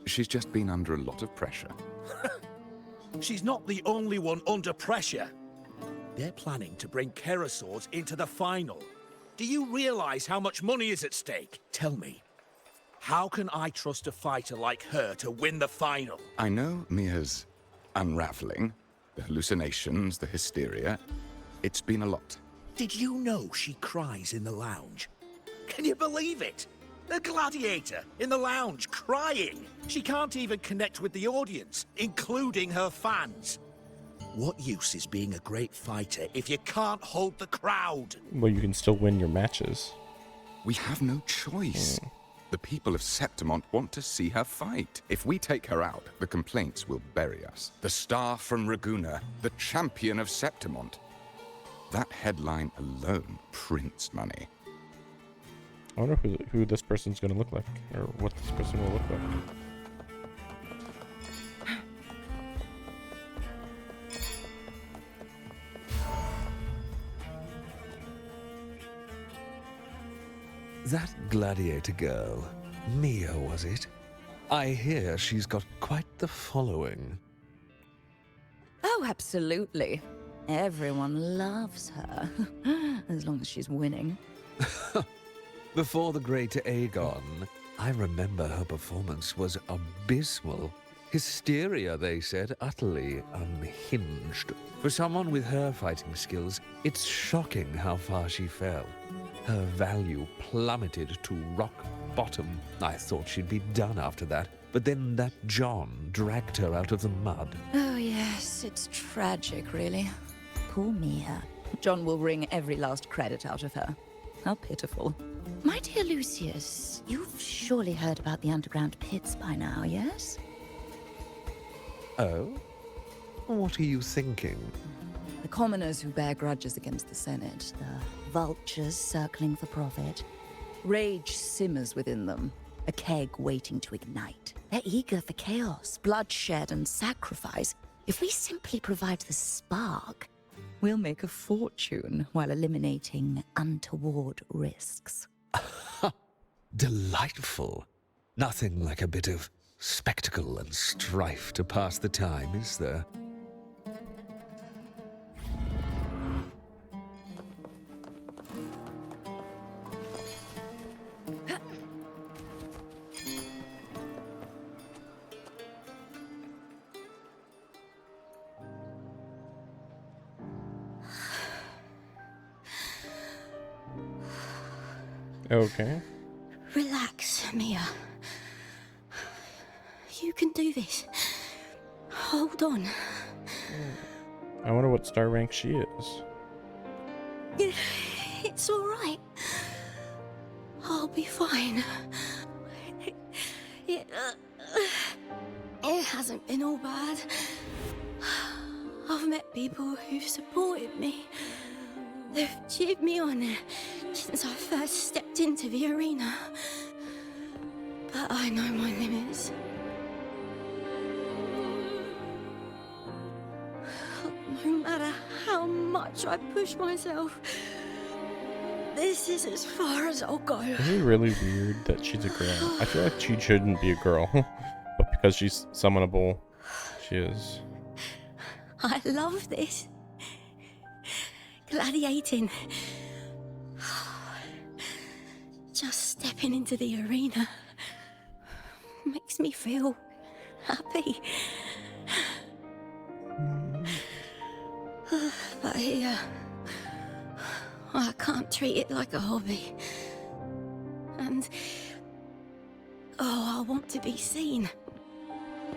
She's just been under a lot of pressure. She's not the only one under pressure. They're planning to bring Kerasaurs into the final. Do you realize how much money is at stake? Tell me, how can I trust a fighter like her to win the final? I know Mia's unraveling, the hallucinations, the hysteria. It's been a lot. Did you know she cries in the lounge? Can you believe it? A gladiator in the lounge crying. She can't even connect with the audience, including her fans. What use is being a great fighter if you can't hold the crowd? Well, you can still win your matches. We have no choice. The people of Septimont want to see her fight. If we take her out, the complaints will bury us. The star from Raguna, the champion of Septimont. That headline alone prints money. I wonder who this person's going to look like, or what this person will look like. That gladiator girl, Mia, was it? I hear she's got quite the following. Oh, absolutely. Everyone loves her, as long as she's winning. Before the great Aegon, I remember her performance was abysmal. Hysteria, they said, utterly unhinged. For someone with her fighting skills, it's shocking how far she fell. Her value plummeted to rock bottom. I thought she'd be done after that, but then that John dragged her out of the mud. Oh, yes, it's tragic, really. Poor Mia. John will wring every last credit out of her. How pitiful. My dear Lucius, you've surely heard about the underground pits by now, yes? Oh? What are you thinking? The commoners who bear grudges against the Senate, the vultures circling for profit. Rage simmers within them, a keg waiting to ignite. They're eager for chaos, bloodshed, and sacrifice. If we simply provide the spark, we'll make a fortune while eliminating untoward risks. Delightful. Nothing like a bit of spectacle and strife to pass the time, is there? Okay. Relax, Mia. You can do this. Hold on. I wonder what star rank she is. It's all right. I'll be fine. It hasn't been all bad. I've met people who've supported me. They've cheered me on since I first stepped into the arena. But I know my limits. No matter how much I push myself, This is as far as I'll go. Is it really weird that she's a girl? I feel like she shouldn't be a girl, but because she's summonable, she is. I love this. Gladiating. Just stepping into the arena makes me feel happy. But here, I can't treat it like a hobby. And I want to be seen.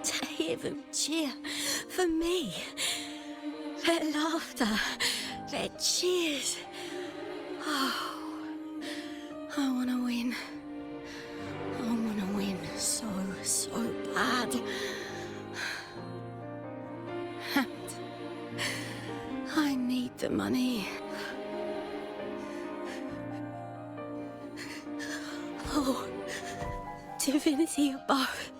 To hear them cheer for me. Their laughter, their cheers. Oh, I want to win. I want to win so bad. And I need the money. Oh, divinity above.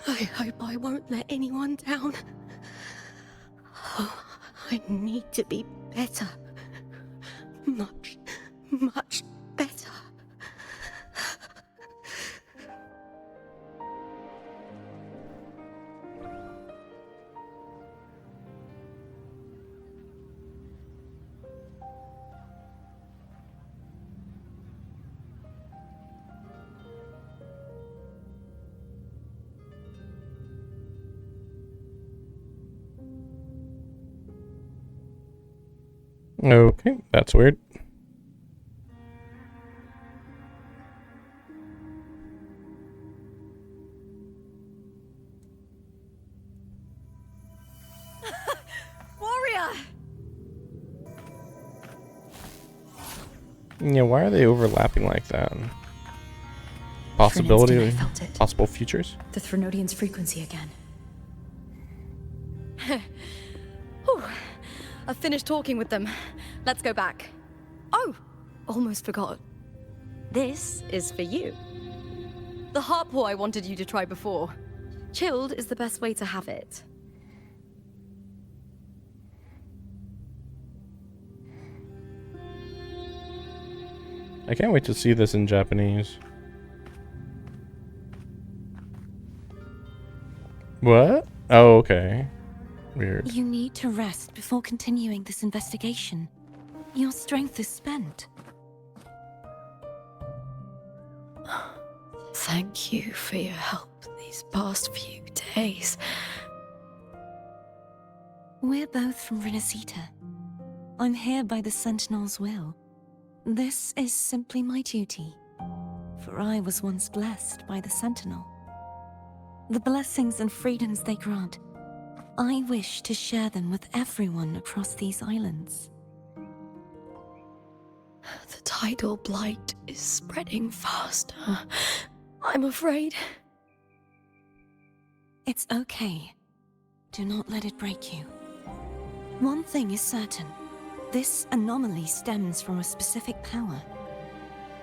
I hope I won't let anyone down. Oh, I need to be better. Much better. Okay, that's weird. Warrior! Yeah, why are they overlapping like that? Possibility For an of instant, I felt it. possible futures? The Threnodian's frequency again. Whew. I've finished talking with them. Let's go back. Oh, almost forgot. This is for you. The harpor I wanted you to try before. Chilled is the best way to have it. I can't wait to see this in Japanese. What? Oh, okay. Weird. You need to rest before continuing this investigation. Your strength is spent. Thank you for your help these past few days. We're both from Renacita. I'm here by the Sentinel's will. This is simply my duty, for I was once blessed by the Sentinel. The blessings and freedoms they grant, I wish to share them with everyone across these islands. The tidal blight is spreading faster. I'm afraid. It's okay. Do not let it break you. One thing is certain. This anomaly stems from a specific power.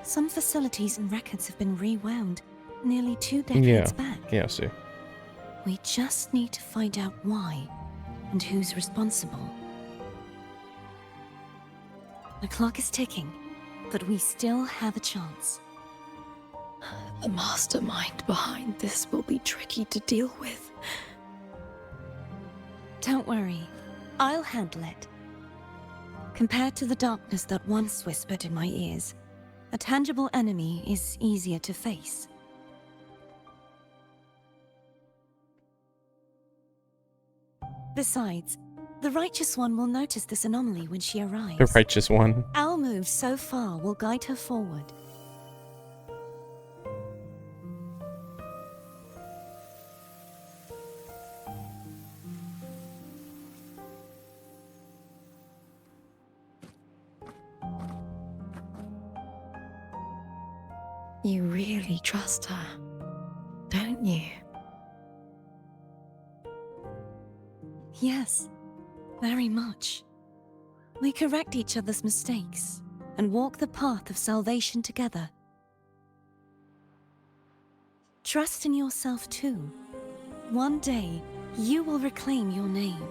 Some facilities and records have been rewound nearly 2 decades back. Yeah, I see. We just need to find out why and who's responsible. The clock is ticking, but we still have a chance. The mastermind behind this will be tricky to deal with. Don't worry, I'll handle it. Compared to the darkness that once whispered in my ears, a tangible enemy is easier to face. Besides, the Righteous One will notice this anomaly when she arrives. The Righteous One. Our moves so far will guide her forward. You really trust her, don't you? Yes, very much. We correct each other's mistakes and walk the path of salvation together. Trust in yourself too. One day, you will reclaim your name.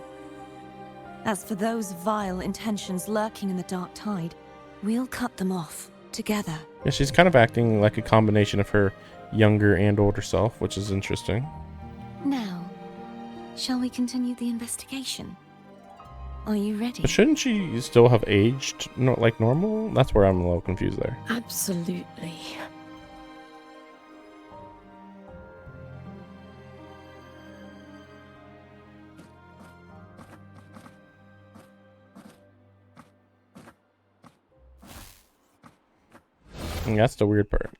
As for those vile intentions lurking in the dark tide, We'll cut them off together. Yeah, she's kind of acting like a combination of her younger and older self, which is interesting. Now, shall we continue the investigation? Are you ready? But shouldn't she still have aged like normal? That's where I'm a little confused there. Absolutely. And that's the weird part.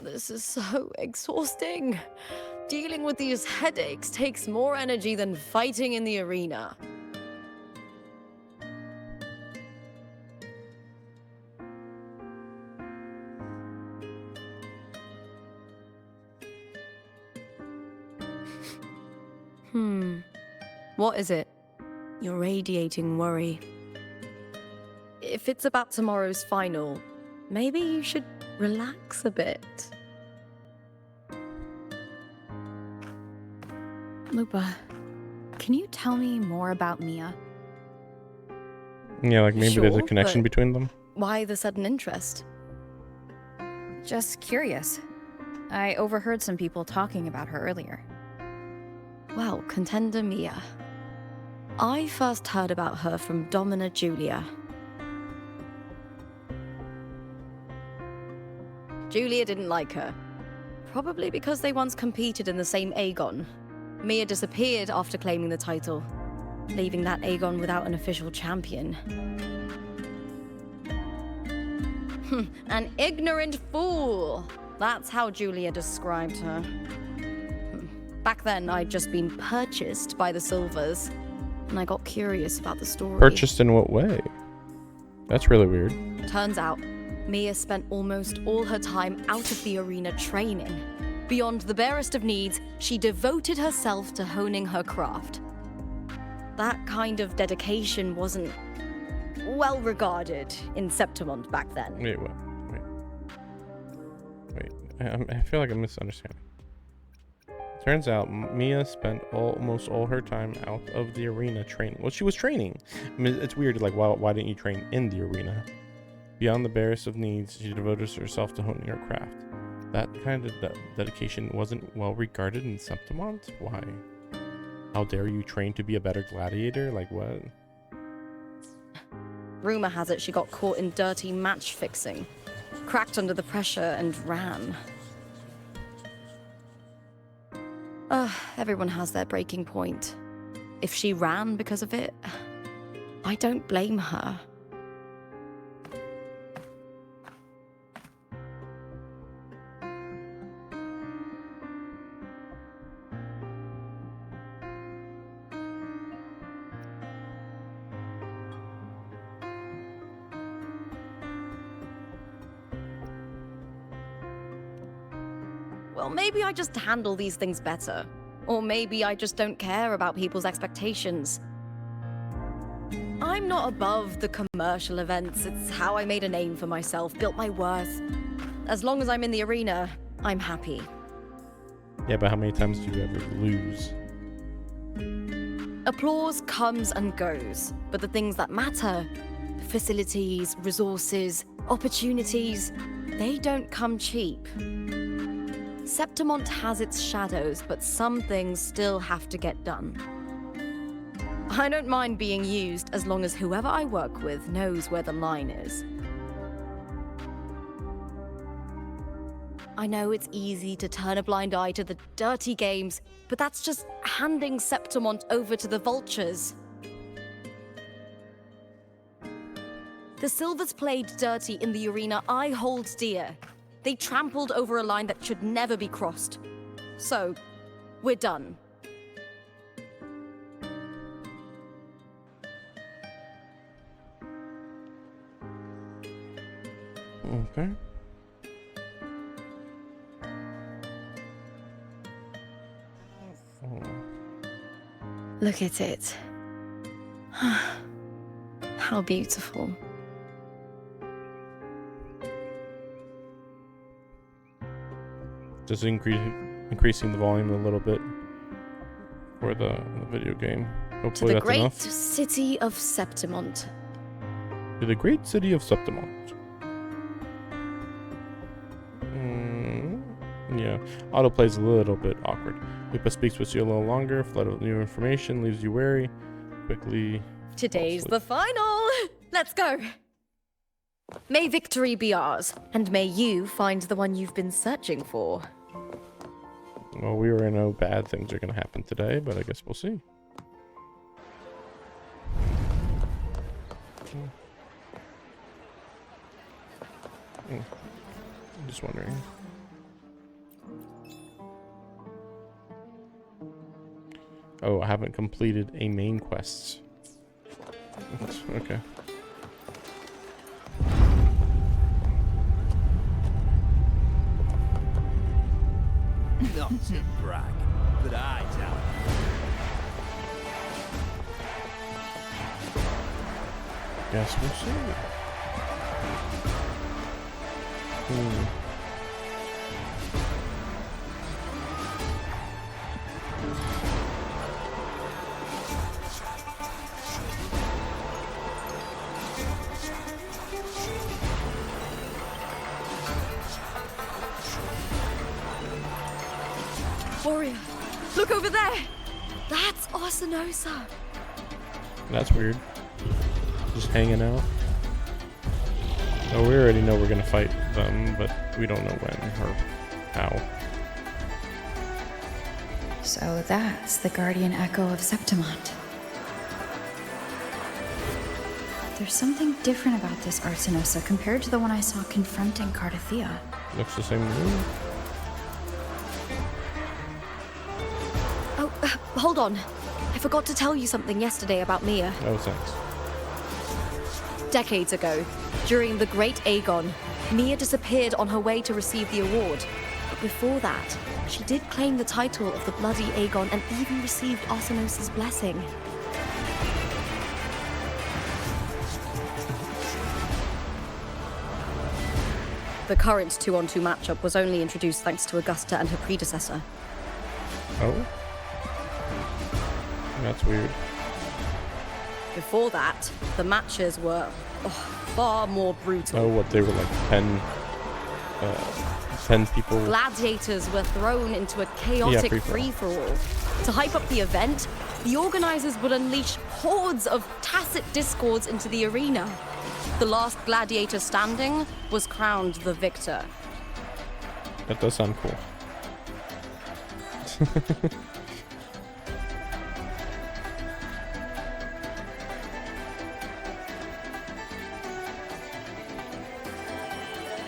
This is so exhausting. Dealing with these headaches takes more energy than fighting in the arena. What is it? You're radiating worry. If it's about tomorrow's final, maybe you should relax a bit. Lupa, can you tell me more about Mia? Yeah, like maybe there's a Sure, connection but between them. Why the sudden interest? Just curious. I overheard some people talking about her earlier. Well, contender Mia. I first heard about her from Domina Julia. Julia didn't like her. Probably because they once competed in the same Aegon. Mia disappeared after claiming the title, leaving that Aegon without an official champion. An ignorant fool! That's how Julia described her. Back then, I'd just been purchased by the Silvers, and I got curious about the story. Purchased in what way? That's really weird. Turns out, Mia spent almost all her time out of the arena training. Beyond the barest of needs, she devoted herself to honing her craft. That kind of dedication wasn't well regarded in Septimont back then. Wait, what? Wait. I feel like I'm misunderstanding. Turns out Mia spent almost all her time out of the arena training. Well, she was training. I mean, it's weird, like, why didn't you train in the arena? Beyond the barest of needs, she devoted herself to honing her craft. That kind of dedication wasn't well regarded in Septimont? Why? How dare you train to be a better gladiator? Like, what? Rumor has it she got caught in dirty match fixing, cracked under the pressure, and ran. Everyone has their breaking point. If she ran because of it, I don't blame her. Well, maybe I just handle these things better. Or maybe I just don't care about people's expectations. I'm not above the commercial events. It's how I made a name for myself, built my worth. As long as I'm in the arena, I'm happy. Yeah, but how many times do you ever lose? Applause comes and goes, but the things that matter, facilities, resources, opportunities, they don't come cheap. Septimont has its shadows, but some things still have to get done. I don't mind being used as long as whoever I work with knows where the line is. I know it's easy to turn a blind eye to the dirty games, but that's just handing Septimont over to the vultures. The Silvers played dirty in the arena I hold dear. They trampled over a line that should never be crossed. So, we're done. Okay. Look at it. How beautiful. Just increasing the volume a little bit for the video game. Hopefully To the that's great enough. city of Septimont. To the great city of Septimont. Yeah, autoplay's a little bit awkward. Lupa speaks with you a little longer, flood of new information, leaves you wary. Quickly. Today's the final. Let's go. May victory be ours, and may you find the one you've been searching for. Well, we already know bad things are going to happen today, but I guess we'll see. I'm just wondering. Oh, I haven't completed a main quest. Okay. Not to brag, but I doubt Guess we'll see. Warrior, look over there. That's Arsinosa. That's weird. Just hanging out. Oh, we already know we're gonna fight them, but we don't know when or how. So that's the guardian echo of Septimont. There's something different about this Arsinosa compared to the one I saw confronting Cardathea. Looks the same to me. Oh, hold on. I forgot to tell you something yesterday about Mia. Oh, thanks. Decades ago, during the Great Aegon, Mia disappeared on her way to receive the award. But before that, she did claim the title of the Bloody Aegon and even received Arsinosa's blessing. The current 2-on-2 matchup was only introduced thanks to Augusta and her predecessor. Oh? That's weird. Before that, the matches were far more brutal. Oh, what, they were like 10 people. Gladiators were thrown into a chaotic free-for-all. free-for-all. To hype up the event, the organizers would unleash hordes of tacit discords into the arena. The last gladiator standing was crowned the victor. That does sound cool.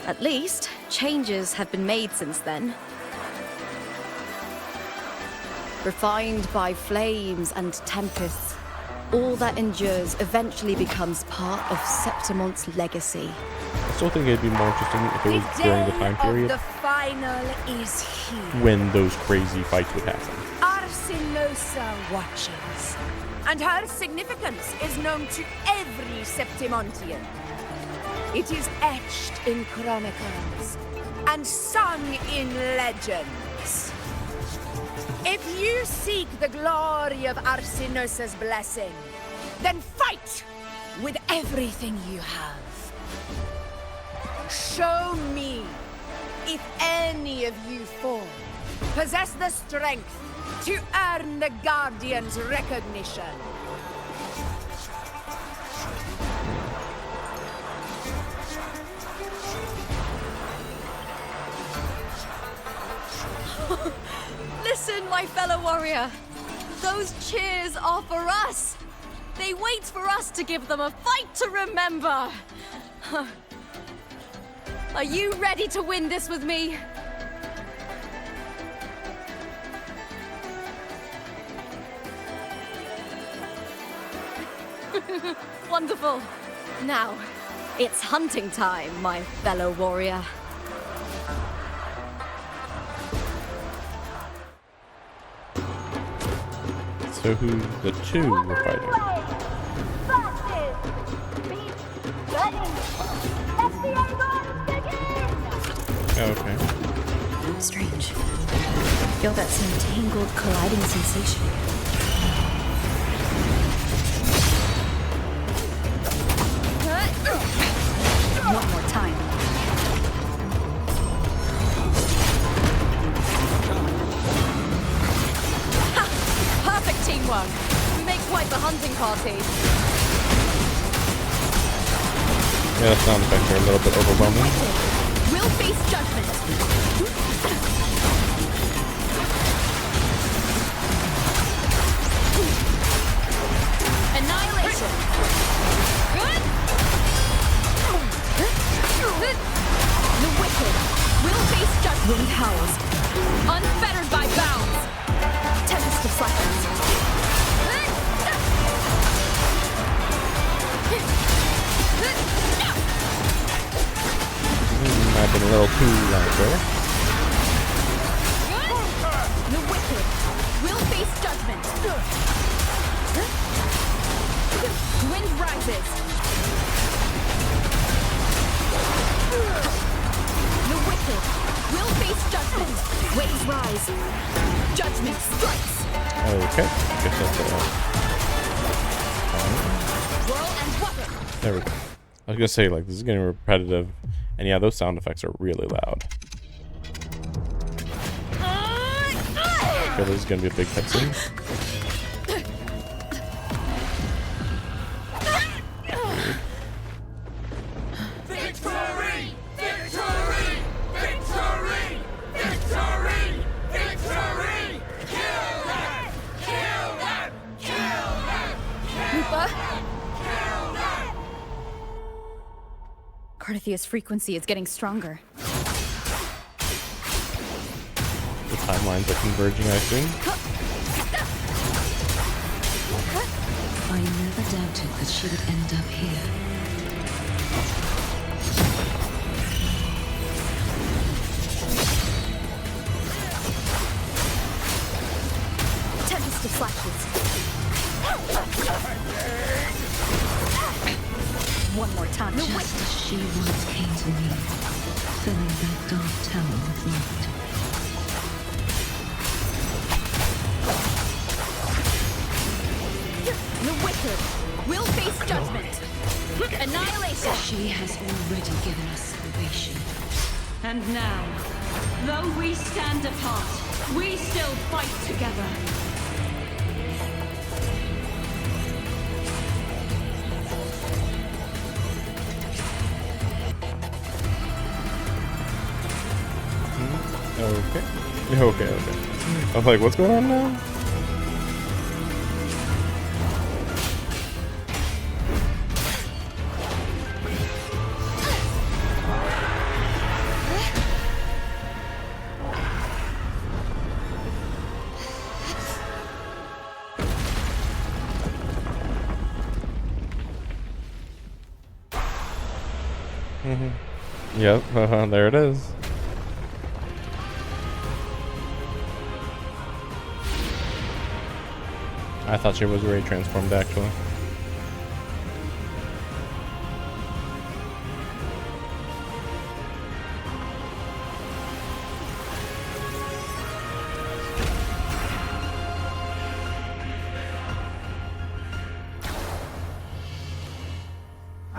At least, changes have been made since then. Refined by flames and tempests, all that endures eventually becomes part of Septimont's legacy. I still think it'd be more interesting if it was during the time period The final is here. when those crazy fights would happen. Arsinosa watches, and her significance is known to every Septimontian. It is etched in chronicles and sung in legends. If you seek the glory of Arsinosa's blessing, then fight with everything you have. Show me if any of you four possess the strength to earn the Guardian's recognition. Listen, my fellow warrior. Those cheers are for us. They wait for us to give them a fight to remember. Are you ready to win this with me? Wonderful. Now, it's hunting time, my fellow warrior. So who the two were fighting? Let the Aegon begin! Oh, okay. Strange. I feel that same tangled, colliding sensation. One more time. Ha! Perfect teamwork. We make quite the hunting party. Yeah, the sound effects are a little bit overwhelming. We'll face judgment. Annihilation. The wicked will face judgment. Wind howls, unfettered by bounds. Tempest of flashes. Might have been a little too loud there. The wicked will face judgment. Wind rises. The wicked will face judgment. Waves rise. Judgment strikes. Okay, guess that's it. Whirl and wuthering. There we go. I was gonna say, like, this is getting repetitive, and yeah, those sound effects are really loud. Okay, this is gonna be a big cutscene. Victory! Victory! Victory! Victory! Victory! Kill them! Kill them! Kill them! Lupa? Carthia's frequency is getting stronger. The timelines are converging, I think. I never doubted that she would end up here. Tempest of flashes. One more time. Just as she once came to me, filling that dark tower with light. The wicked will face judgment. Annihilation. She has already given us salvation. And now, though we stand apart, we still fight together. Okay. Okay. I'm like, what's going on now? Yep, there it is. I thought she was already transformed, actually.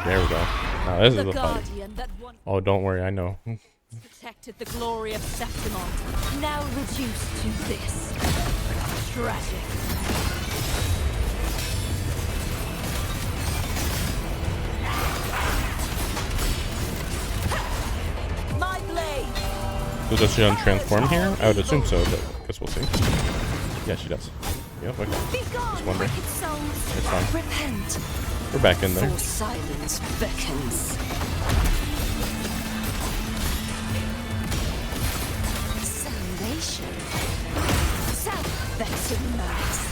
There we go. Now this is the fight. Oh, don't worry, I know. Protected the glory of Septimont, now reduced to this. Tragic. My blade. So does she untransform here? I would assume so, but I guess we'll see. Yeah, she does. Yep, okay. Just wondering. It's fine. Repent. We're back in there. For silence beckons. Salvation. Self-vexing malice.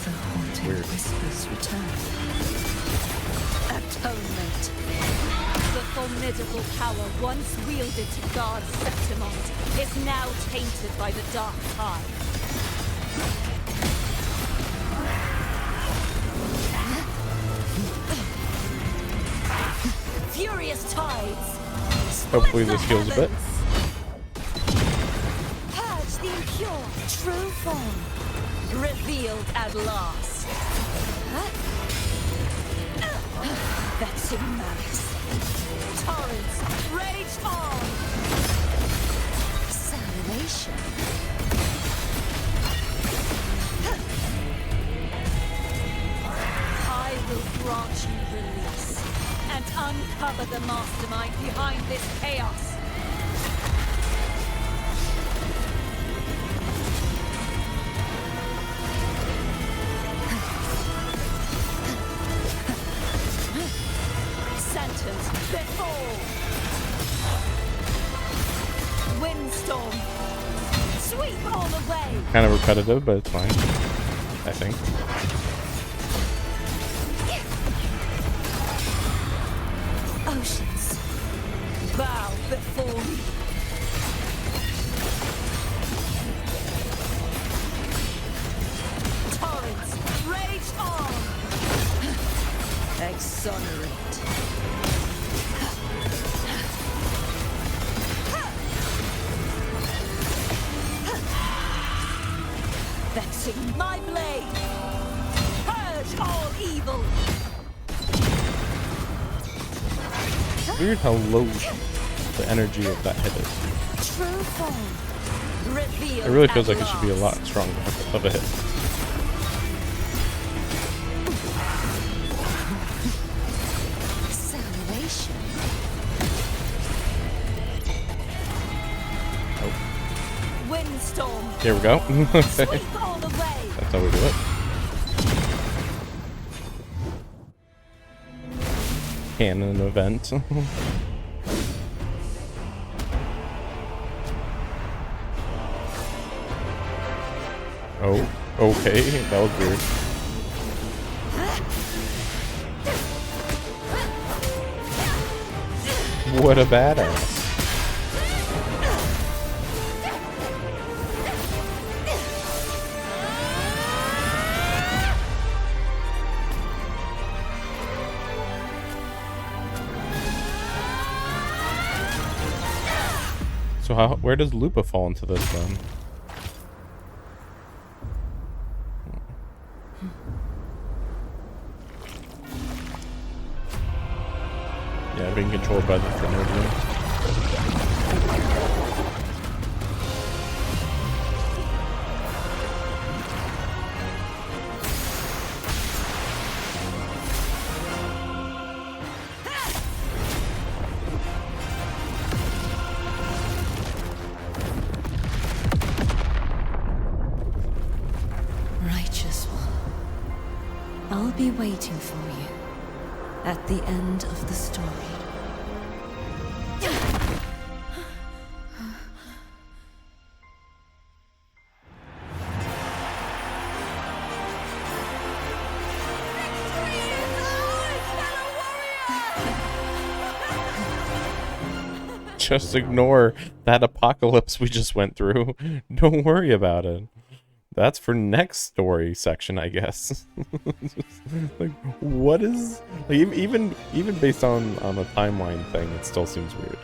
The haunting whispers return. Atonement. The formidable power once wielded to guard Septimont is now tainted by the dark tide. Furious tides. Hopefully this heals a bit. Purge the impure, true form, revealed at last. Vexing malice. Torrents, rage on. Salvation. I will grant you release and uncover the mastermind behind this chaos. Sentence before. Windstorm. Sweep all the way. Kind of repetitive, but it's fine. I think. Oceans. Bow before me. Torrents. Rage on. Exonerate. Vexing my blade. Purge all evil. Weird how low the energy of that hit is. True form. Revealed It really feels like it should be a lot stronger of a hit. Salvation. Oh. Windstorm. Here we go. Okay. Sweep all the way. That's how we do it. Canon event. Oh, okay, that was weird. What a badass. So where does Lupa fall into this then? Yeah, being controlled by the Thermodium. Righteous one, I'll be waiting for you at the end of the story. Just ignore that apocalypse we just went through. Don't worry about it. That's for next story section, I guess. Like, what is like, even based on the timeline thing, it still seems weird.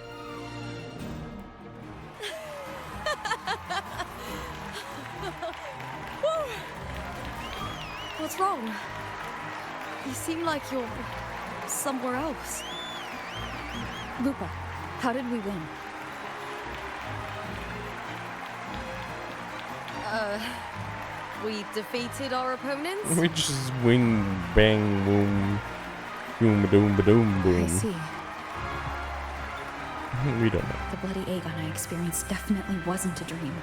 What's wrong? You seem like you're somewhere else. Lupa, how did we win? We defeated our opponents? We just wing bang boom boom ba-doom ba-doom boom. I see. We don't know. The bloody Aegon I experienced definitely wasn't a dream.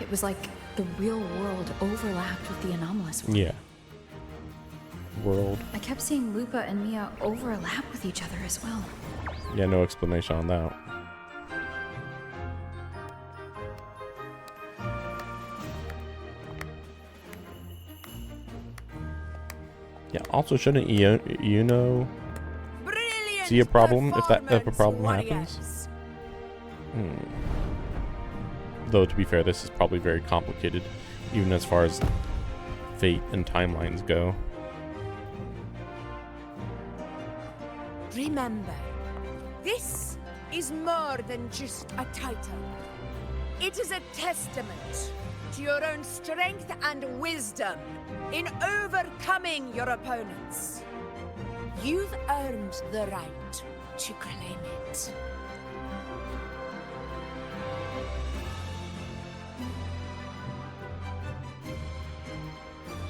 It was like the real world overlapped with the anomalous one. Yeah. World. I kept seeing Lupa and Mia overlap with each other as well. Yeah, no explanation on that. Yeah, also shouldn't you know see a problem if a problem happens? Though to be fair, this is probably very complicated, even as far as fate and timelines go. Remember, this is more than just a title. It is a testament to your own strength and wisdom in overcoming your opponents. You've earned the right to claim it.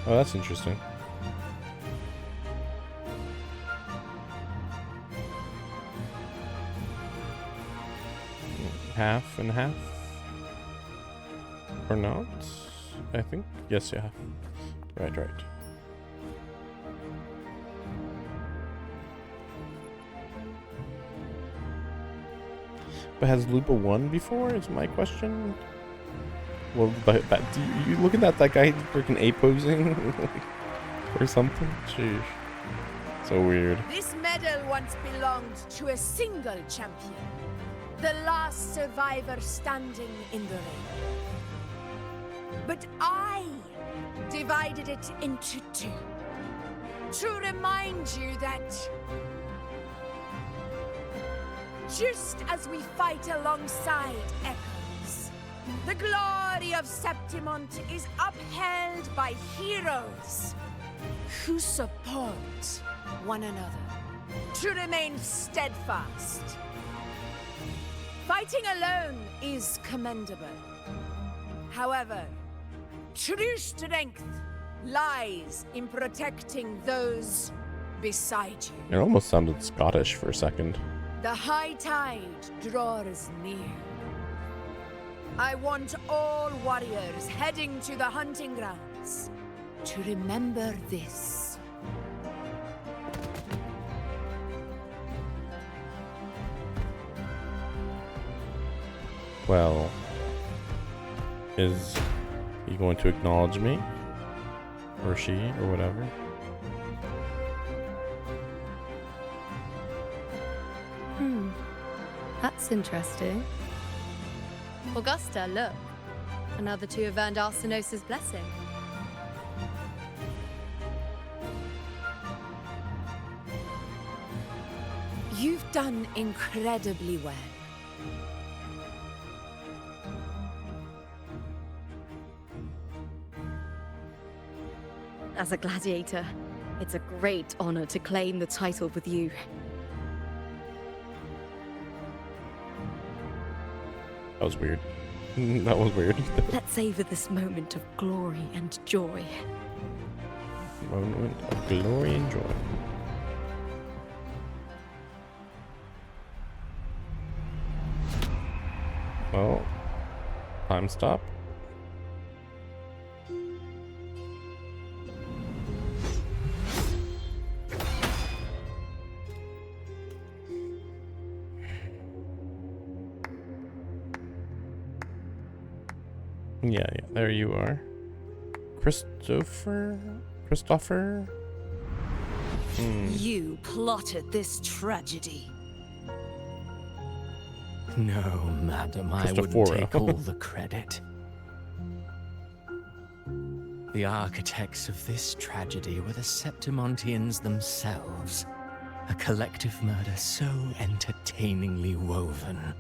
Oh, that's interesting. Half and half? Or not? I think. Yes, yeah. Right. But has Lupa won before? Is my question. Well, but do you looking at that guy freaking A-posing or something? Sheesh. So weird. This medal once belonged to a single champion, the last survivor standing in the ring. But I divided it into two, to remind you that just as we fight alongside echoes, the glory of Septimont is upheld by heroes who support one another to remain steadfast. Fighting alone is commendable. However, true strength lies in protecting those beside you. It almost sounded Scottish for a second. The high tide draws near. I want all warriors heading to the hunting grounds to remember this. Well, is he going to acknowledge me? Or she, or whatever? That's interesting. Augusta, look. Another two have earned Arsenos's blessing. You've done incredibly well. As a gladiator, it's a great honor to claim the title with you. That was weird. That was weird. Let's savor this moment of glory and joy. Moment of glory and joy. Well, time stop. Yeah, there you are. Christopher? You plotted this tragedy. No, madam, I wouldn't take all the credit. The architects of this tragedy were the Septimontians themselves. A collective murder so entertainingly woven,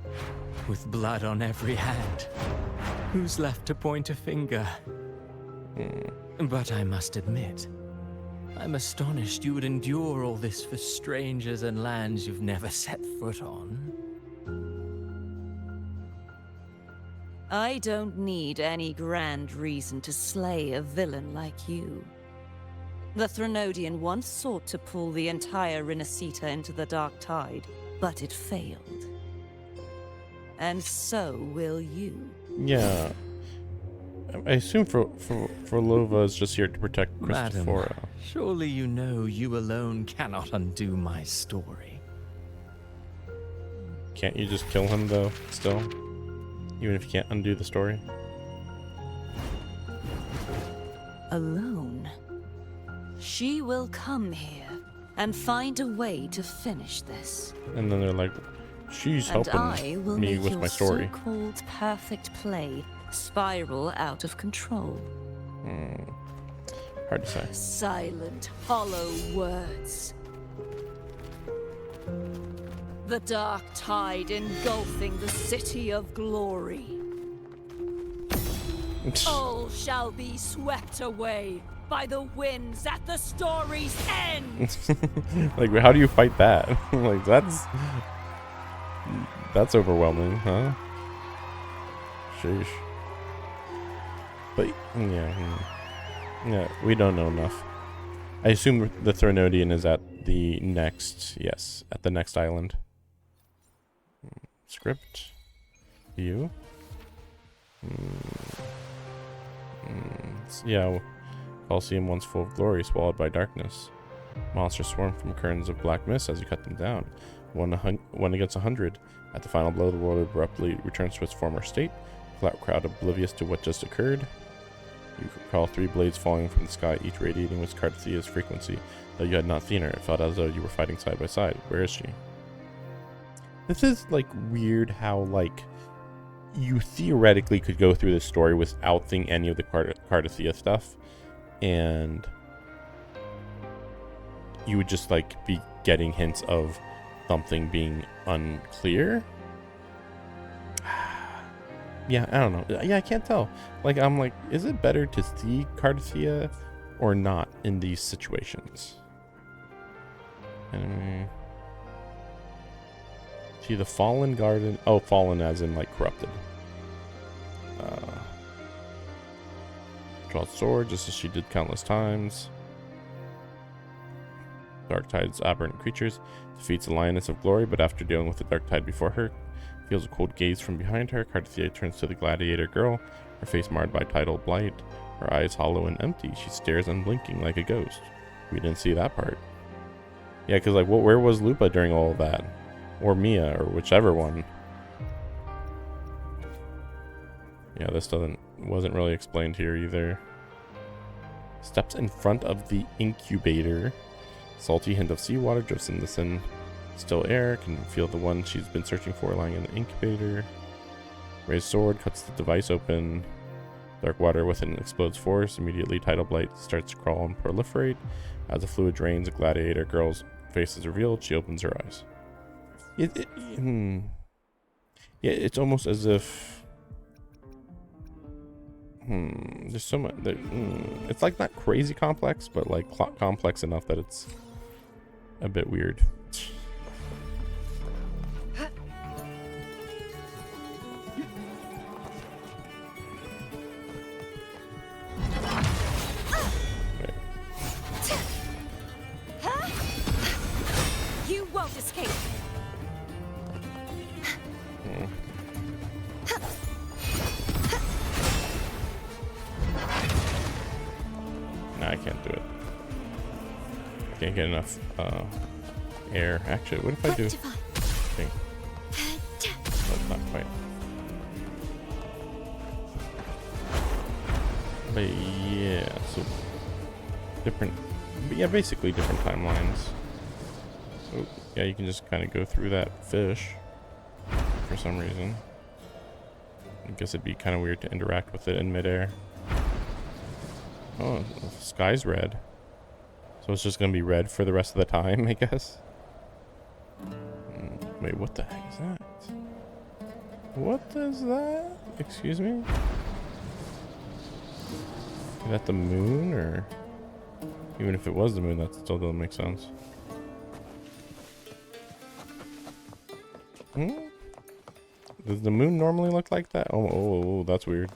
with blood on every hand. Who's left to point a finger? But I must admit, I'm astonished you would endure all this for strangers and lands you've never set foot on. I don't need any grand reason to slay a villain like you. The Threnodian once sought to pull the entire Rinascita into the Dark Tide, but it failed. And so will you. Yeah. I assume Forlova is just here to protect Christophora. Madam, surely you know you alone cannot undo my story. Can't you just kill him, though, still? Even if you can't undo the story? Alone? She will come here and find a way to finish this. And then they're like, she's helping me with my story. So-called perfect play spiral out of control. Hard to say. Silent, hollow words. The dark tide engulfing the city of glory. All shall be swept away by the winds at the story's end. Like, how do you fight that? Like, that's overwhelming, huh? Sheesh. But yeah, we don't know enough. I assume the Thronodian is at the next, yes, at the next island. Script. You. Yeah. Colosseum once full of glory, swallowed by darkness. Monsters swarm from curtains of black mist as you cut them down. One against 100. At the final blow, the world abruptly returns to its former state. Flat crowd oblivious to what just occurred. You recall 3 blades falling from the sky, each radiating with Cardathia's frequency. Though you had not seen her, it felt as though you were fighting side by side. Where is she? This is, like, weird how, like, you theoretically could go through this story without seeing any of the Cardathia stuff, and you would just, like, be getting hints of something being unclear. Yeah, I don't know. Yeah, I can't tell. Like, I'm like, is it better to see Cardathia or not in these situations? Anyway. See the fallen garden. Oh, fallen as in, like, corrupted. Draw sword just as she did countless times. Dark Tide's aberrant creatures. Defeats the Lioness of Glory, but after dealing with the Dark Tide before her, feels a cold gaze from behind her. Cardathia turns to the gladiator girl, her face marred by tidal blight, her eyes hollow and empty. She stares unblinking like a ghost. We didn't see that part. Yeah, because, like, where was Lupa during all of that? Or Mia, or whichever one. Yeah, this wasn't really explained here either. Steps in front of the incubator. Salty hint of seawater drifts in the still air. Can feel the one she's been searching for lying in the incubator. Raised sword cuts the device open. Dark water within explodes force. Immediately tidal blight starts to crawl and proliferate. As the fluid drains, the gladiator girl's face is revealed. She opens her eyes. Yeah, it's almost as if there's so much. It's like not crazy complex, but like complex enough that it's a bit weird. You won't escape. Nah, I can't do it. I can't get enough air. Actually, what if I do? Okay. That's not quite. But yeah, so different. But yeah, basically different timelines. Oh, yeah, you can just kind of go through that fish for some reason. I guess it'd be kind of weird to interact with it in midair. Oh, the sky's red. So it's just going to be red for the rest of the time, I guess. Wait, what the heck is that? What is that? Excuse me? Is that the moon, or... Even if it was the moon, that still doesn't make sense. Does the moon normally look like that? Oh, that's weird.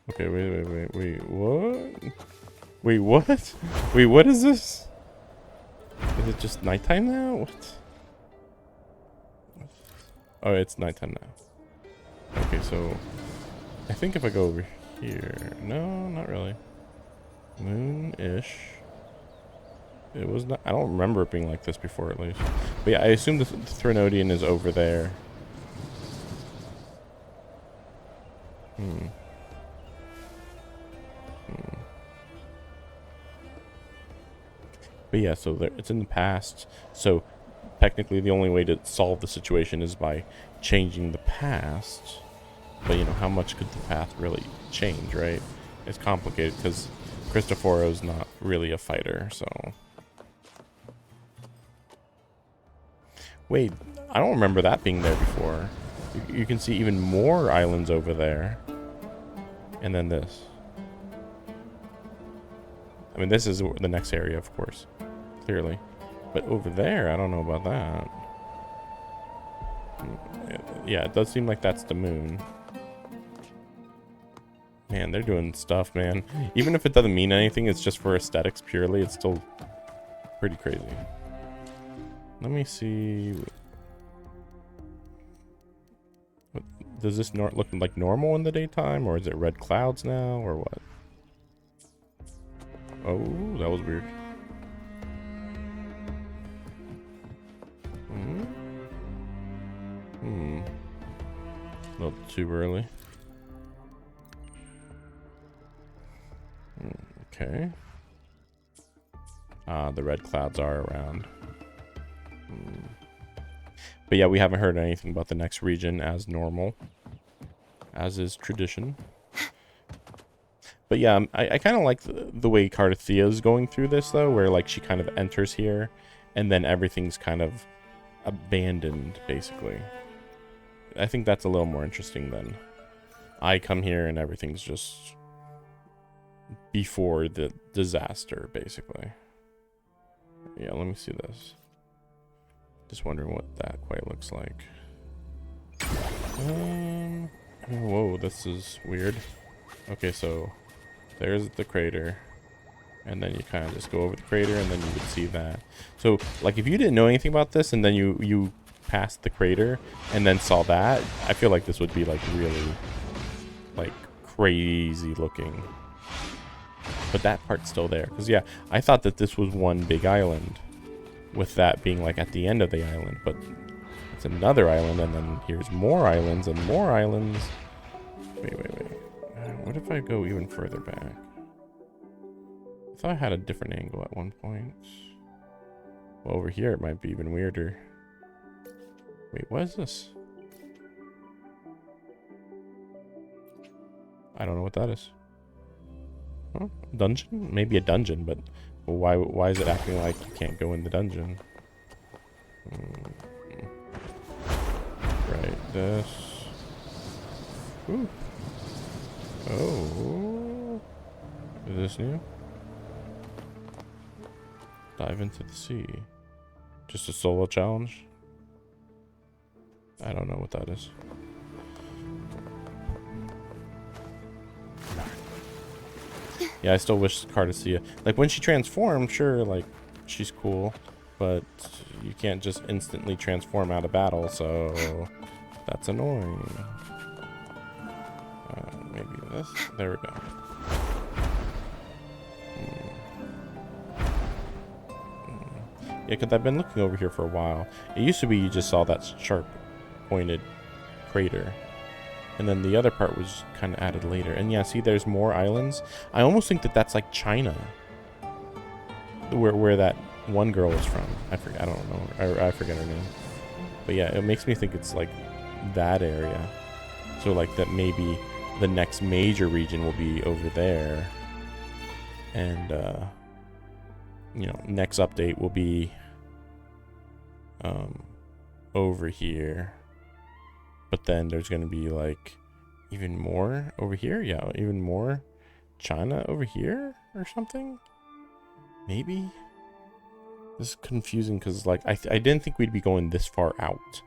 Okay, wait, what? Wait, what? Wait, what is this? Is it just nighttime now? What? Oh, it's nighttime now. Okay, so I think if I go over here, no, not really. Moon-ish. It was not. I don't remember it being like this before, at least. But yeah, I assume the Thronodian is over there. But yeah, so it's in the past. So technically, the only way to solve the situation is by changing the past. But you know, how much could the past really change, right? It's complicated because Cristoforo's not really a fighter, so. Wait, I don't remember that being there before. You can see even more islands over there. And then this. I mean, this is the next area, of course. Clearly. But over there, I don't know about that. Yeah, it does seem like that's the moon. Man, they're doing stuff, man. Even if it doesn't mean anything, it's just for aesthetics purely, it's still pretty crazy. Let me see. Does this look like normal in the daytime, or is it red clouds now, or what? Oh, that was weird. A little too early. Okay. The red clouds are around. But yeah, we haven't heard anything about the next region as normal, as is tradition. But yeah, I kind of like the way Cardathea's going through this, though, where like she kind of enters here and then everything's kind of abandoned, basically. I think that's a little more interesting than I come here and everything's just before the disaster, basically. Yeah, let me see this. Just wondering what that quite looks like. Whoa, this is weird. Okay, so there's the crater. And then you kind of just go over the crater and then you would see that. So, like, if you didn't know anything about this and then you passed the crater and then saw that, I feel like this would be, like, really, like, crazy looking. But that part's still there. Because, yeah, I thought that this was one big island, with that being, like, at the end of the island. But it's another island, and then here's more islands and more islands. Wait. What if I go even further back? I thought I had a different angle at one point. Well, over here it might be even weirder. Wait, what is this? I don't know what that is. Huh? Dungeon? Maybe a dungeon, but why is it acting like you can't go in the dungeon? Right, this. Ooh. Oh. Is this new? Dive into the sea. Just a solo challenge? I don't know what that is. Yeah, I still wish Cardathea, like, when she transformed, sure, like, she's cool, but you can't just instantly transform out of battle, so that's annoying. Maybe this. There we go. Yeah, because I've been looking over here for a while. It used to be you just saw that sharp pointed crater. And then the other part was kind of added later. And yeah, see, there's more islands. I almost think that that's like China. Where that one girl is from. I forget, I don't know. I forget her name. But yeah, it makes me think it's like that area. So like that maybe the next major region will be over there. And, you know, next update will be over here. But then there's going to be like even more over here. Yeah, even more China over here or something. Maybe. This is confusing because like I didn't think we'd be going this far out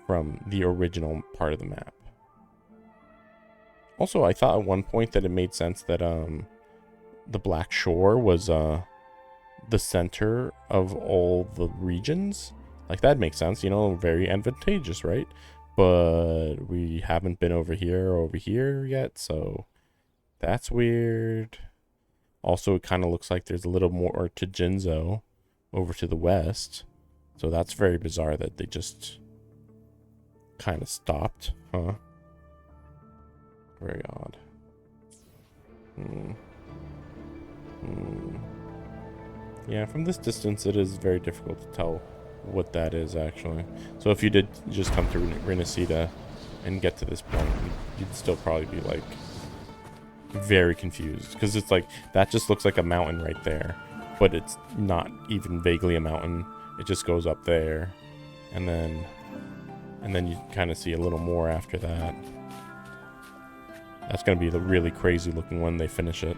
from the original part of the map. Also, I thought at one point that it made sense that the Black Shore was the center of all the regions. Like that makes sense, you know, very advantageous, right? But we haven't been over here yet, so that's weird. Also, it kind of looks like there's a little more to Jinzhou over to the west. So that's very bizarre that they just kind of stopped, huh? Very odd. Yeah, from this distance, it is very difficult to tell what that is, actually. So if you did just come to Renacida and get to this point, you'd still probably be, like, very confused. Because it's like, that just looks like a mountain right there. But it's not even vaguely a mountain. It just goes up there. And then you kind of see a little more after that. That's going to be the really crazy looking when they finish it.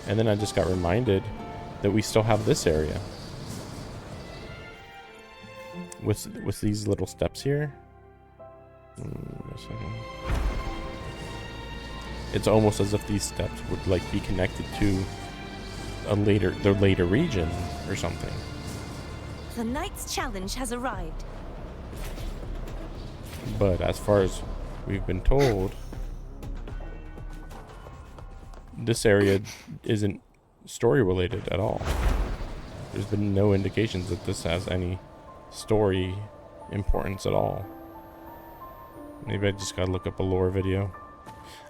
And then I just got reminded that we still have this area. With these little steps here. It's almost as if these steps would like be connected to the later region or something. The Knight's challenge has arrived. But as far as we've been told, this area isn't story related at all. There's been no indications that this has any story importance at all. Maybe I just gotta look up a lore video.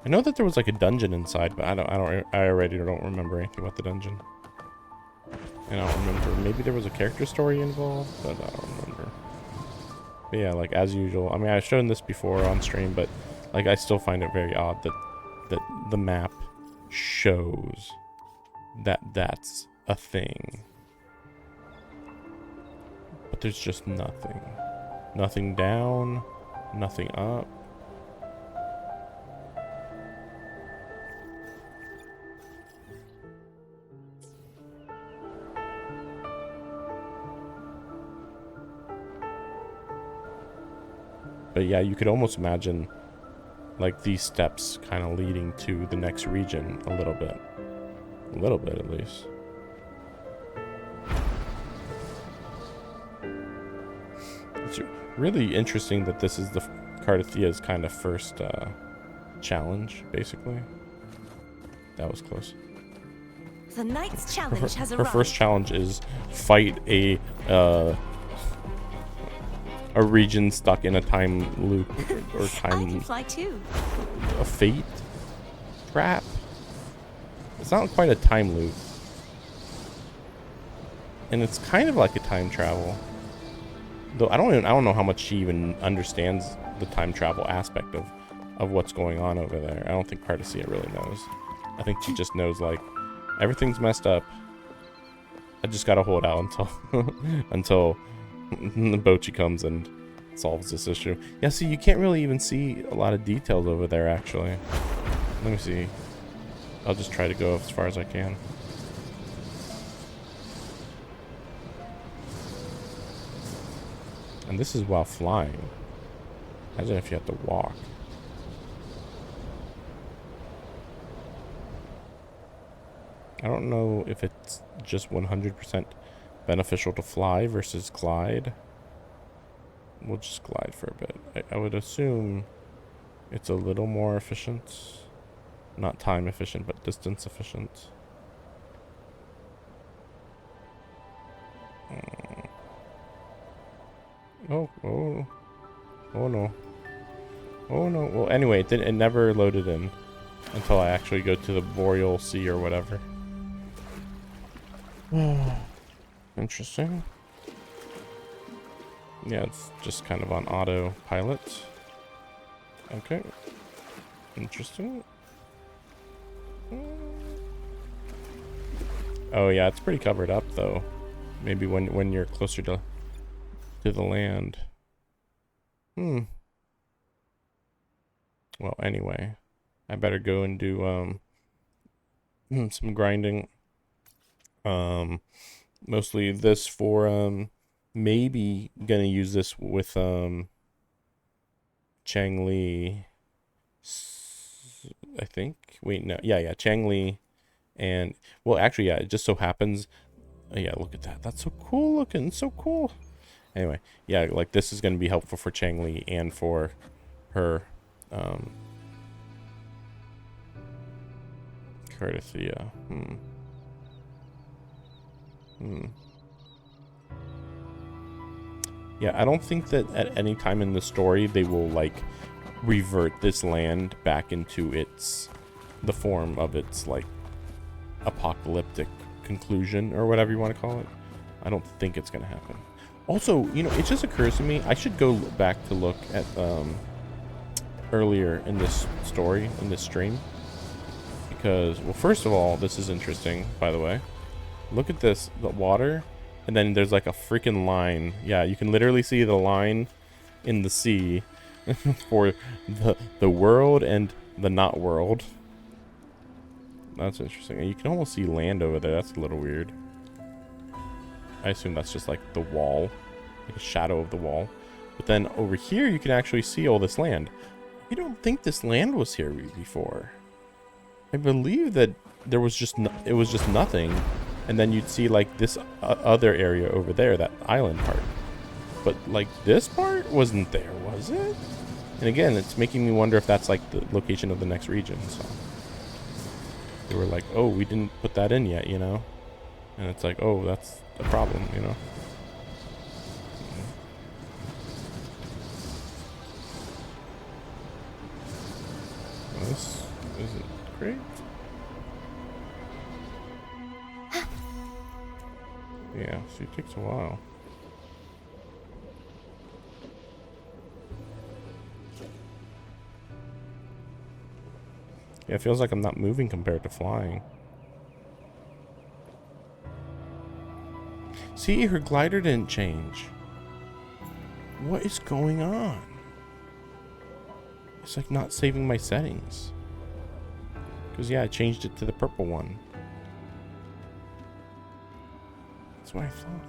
I know that there was like a dungeon inside, but I already don't remember anything about the dungeon. And I don't remember. Maybe there was a character story involved, but I don't remember. But yeah, like as usual. I mean, I've shown this before on stream, but like I still find it very odd that the map shows that that's a thing. But there's just nothing. Nothing down, nothing up. But yeah, you could almost imagine like these steps kind of leading to the next region a little bit. A little bit at least. It's really interesting that this is the Cardathia's kind of first challenge, basically. That was close. The Knight's challenge has Her arrived. first challenge is fight a region stuck in a time loop or I time can fly too. a fate trap. It's not quite a time loop, and it's kind of like a time travel. Though I don't know how much she even understands the time travel aspect of what's going on over there. I don't think Cardacia really knows. I think she just knows like everything's messed up. I just gotta hold out until the Bochi comes and solves this issue. Yeah, see, you can't really even see a lot of details over there, actually. Let me see. I'll just try to go as far as I can. And this is while flying. Imagine if you have to walk. I don't know if it's just 100% beneficial to fly versus glide. We'll just glide for a bit. I would assume it's a little more efficient. Not time efficient, but distance efficient. Oh no. Oh no. Well, anyway, it never loaded in until I actually go to the Boreal Sea or whatever. Interesting. Yeah, it's just kind of on autopilot. Okay. Interesting. Oh yeah, it's pretty covered up though. Maybe when you're closer to the land. Well, anyway, I better go and do some grinding. Mostly this for maybe gonna use this with Chang Li, I think. Wait, no, yeah, Chang Li, and well, actually, yeah, it just so happens. Yeah, look at that. That's so cool looking. So cool. Anyway, yeah, like this is gonna be helpful for Chang Li and for her Cardacia. Yeah, I don't think that at any time in the story they will like revert this land back into the form of its like apocalyptic conclusion or whatever you want to call it. I don't think it's gonna happen. Also, you know, it just occurs to me I should go back to look at earlier in this story, in this stream, Because, well, first of all, this is interesting, by the way. Look at this, the water, and then there's like a freaking line. Yeah, you can literally see the line in the sea for the world and the not world. That's interesting. And you can almost see land over there. That's a little weird. I assume that's just like the wall, like a shadow of the wall. But then over here, you can actually see all this land. I don't think this land was here before. I believe that there was just it was just nothing, and then you'd see like this other area over there, that island part. But like this part wasn't there, was it? And again, it's making me wonder if that's like the location of the next region. So they were like, "Oh, we didn't put that in yet," you know, and it's like, "Oh, that's a problem," you know. This isn't great. Yeah, so it takes a while. Yeah, it feels like I'm not moving compared to flying. See, her glider didn't change. What is going on? It's like not saving my settings. Because yeah, I changed it to the purple one. That's what I thought.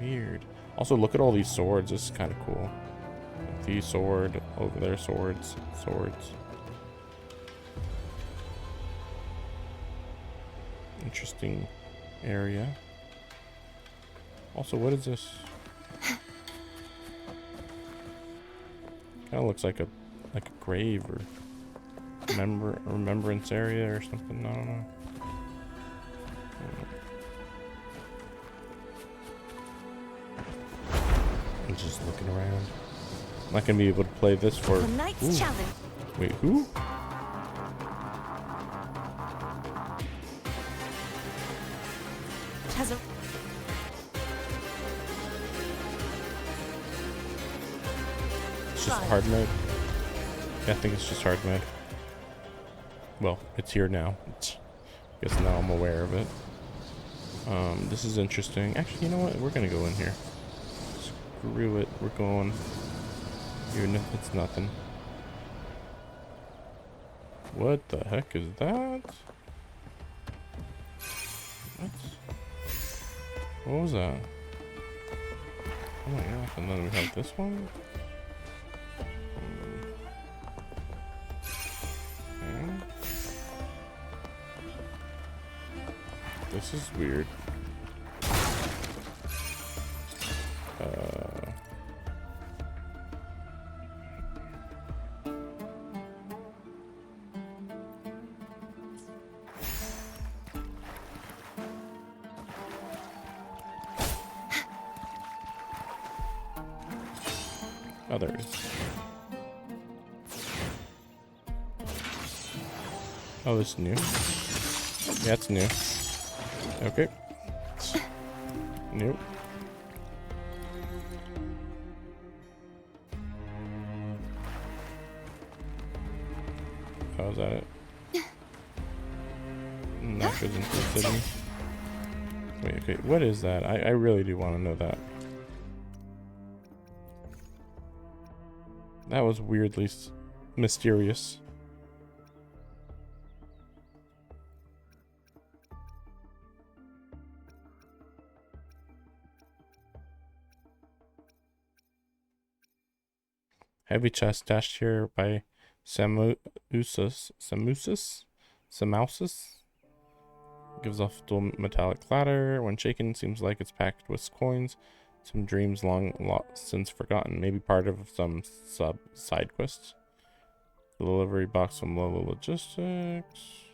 Weird. Also, look at all these swords. This is kind of cool. These sword, over there swords, swords. Interesting area. Also, what is this? Kind of looks like a grave or remembrance area or something. I don't know. I'm just looking around. I'm not gonna be able to play this for. The Knight's Challenge. Wait, who? Has a It's just hard mode. Yeah, I think it's just hard mode. Well, it's here now. Guess now I'm aware of it. This is interesting. Actually, you know what? We're gonna go in here. Screw it. We're going. Even if it's nothing. What the heck is that? What was that? Oh my gosh, and then we have this one. Okay. This is weird. Others. Oh, this is new. Yeah, it's new. Okay. Nope. Oh, is that it? That goes into the city. Wait, okay, what is that? I really do want to know that. That was weirdly mysterious. Heavy chest dashed here by Samousus. Gives off dual metallic clatter. When shaken, seems like it's packed with coins. Some dreams long since forgotten. Maybe part of some side quests. Delivery box from Lolo Logistics.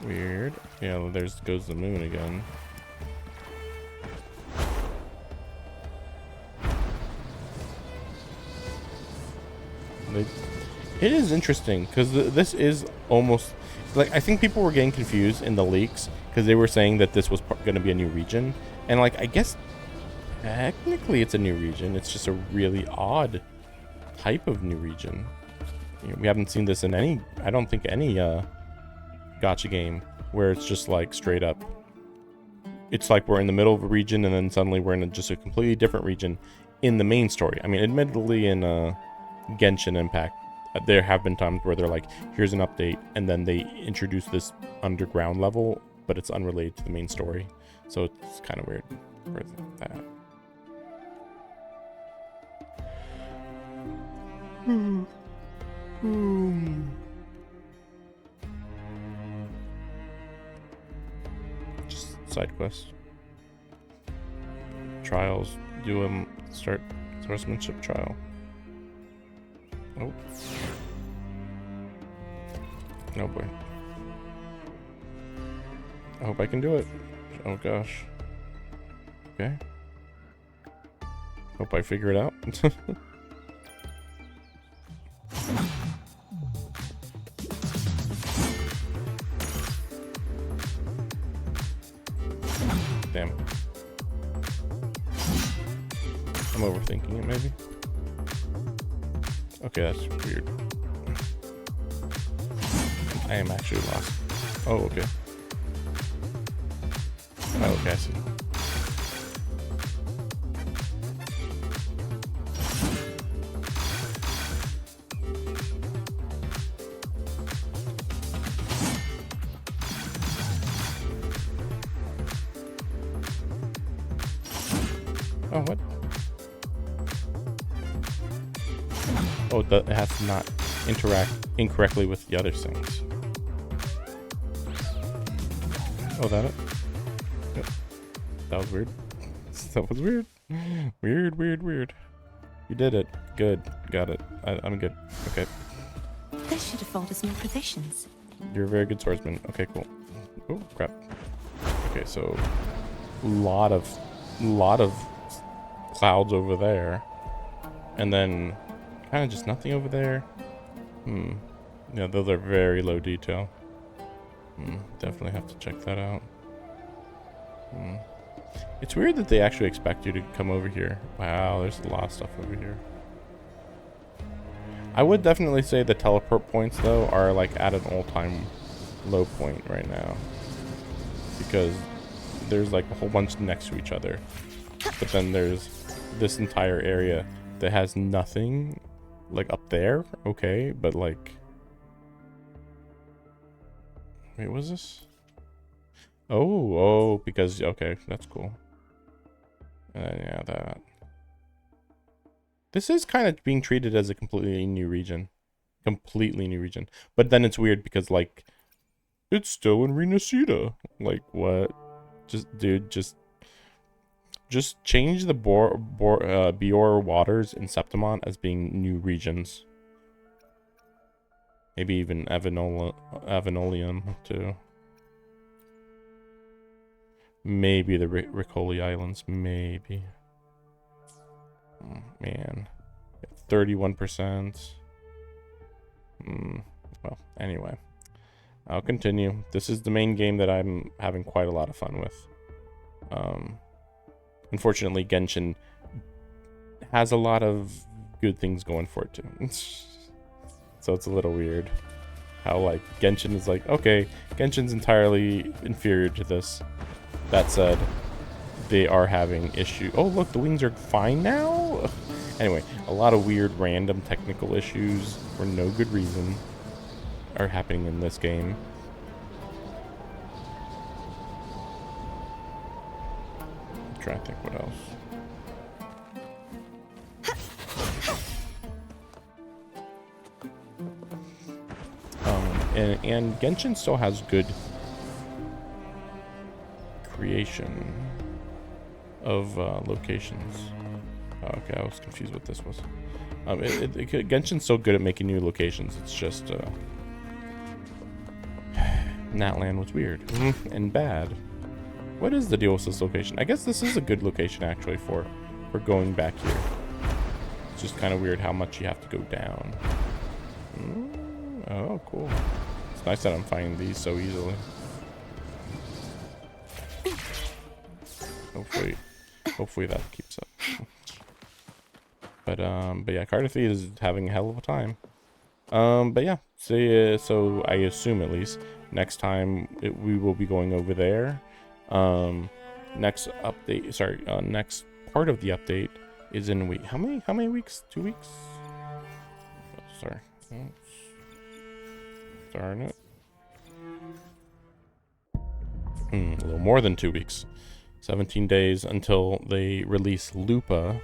Weird. Yeah, well, there's goes the moon again. It is interesting because this is almost like, I think people were getting confused in the leaks because they were saying that this was going to be a new region, and like I guess Technically, it's a new region. It's just a really odd type of new region. You know, we haven't seen this in any, I don't think any gacha game where it's just like straight up. It's like we're in the middle of a region and then suddenly we're in just a completely different region in the main story. I mean, admittedly in Genshin Impact, there have been times where they're like, here's an update, and then they introduce this underground level, but it's unrelated to the main story. So it's kind of weird for that. Just side quest. Trials. Do start swordsmanship trial. Oh. Oh boy. I hope I can do it. Oh gosh. Okay. Hope I figure it out. Damn. I'm overthinking it, maybe. Okay, that's weird. I am actually lost. Oh, okay. Oh, okay, I see. Oh, what? Oh, it has to not interact incorrectly with the other things. Oh, that it? Yep. That was weird. That was weird. Weird. You did it. Good. Got it. I'm good. Okay. This should afford us more provisions. You're a very good swordsman. Okay, cool. Oh, crap. Okay, so lot of clouds over there, and then kind of just nothing over there. Yeah, those are very low detail. Definitely have to check that out. It's weird that they actually expect you to come over here. Wow, there's a lot of stuff over here. I would definitely say the teleport points though are like at an all-time low point right now, because there's like a whole bunch next to each other, but then there's this entire area that has nothing like up there. Okay, but like, wait, what was this? Oh, because okay, that's cool. Yeah, that. This is kind of being treated as a completely new region, but then it's weird because like it's still in Renacida. Like what? Dude, just change the Bior waters in Septimont as being new regions. Maybe even Avenolium too. Maybe the Ricoli Islands, maybe. Oh, man, 31%. Well, anyway, I'll continue. This is the main game that I'm having quite a lot of fun with. Unfortunately, Genshin has a lot of good things going for it too. So it's a little weird how like Genshin is like, okay, Genshin's entirely inferior to this. That said, they are having issue. Oh, look, the wings are fine now. Anyway, a lot of weird random technical issues for no good reason are happening in this game. I'm trying to think what else. And Genshin still has good creation of locations. Oh, okay, I was confused what this was. Genshin's so good at making new locations. It's just Natlan was weird and bad. What is the deal with this location? I guess this is a good location actually for going back here. It's just kind of weird how much you have to go down. Oh, cool. It's nice that I'm finding these so easily. Hopefully Hopefully that keeps up. But yeah, Cardiff is having a hell of a time. But yeah, so I assume at least next time we will be going over there. Next update, sorry, next part of the update is in week. How many weeks? 2 weeks? Oh, sorry. Darn it. A little more than 2 weeks. 17 days until they release Lupa,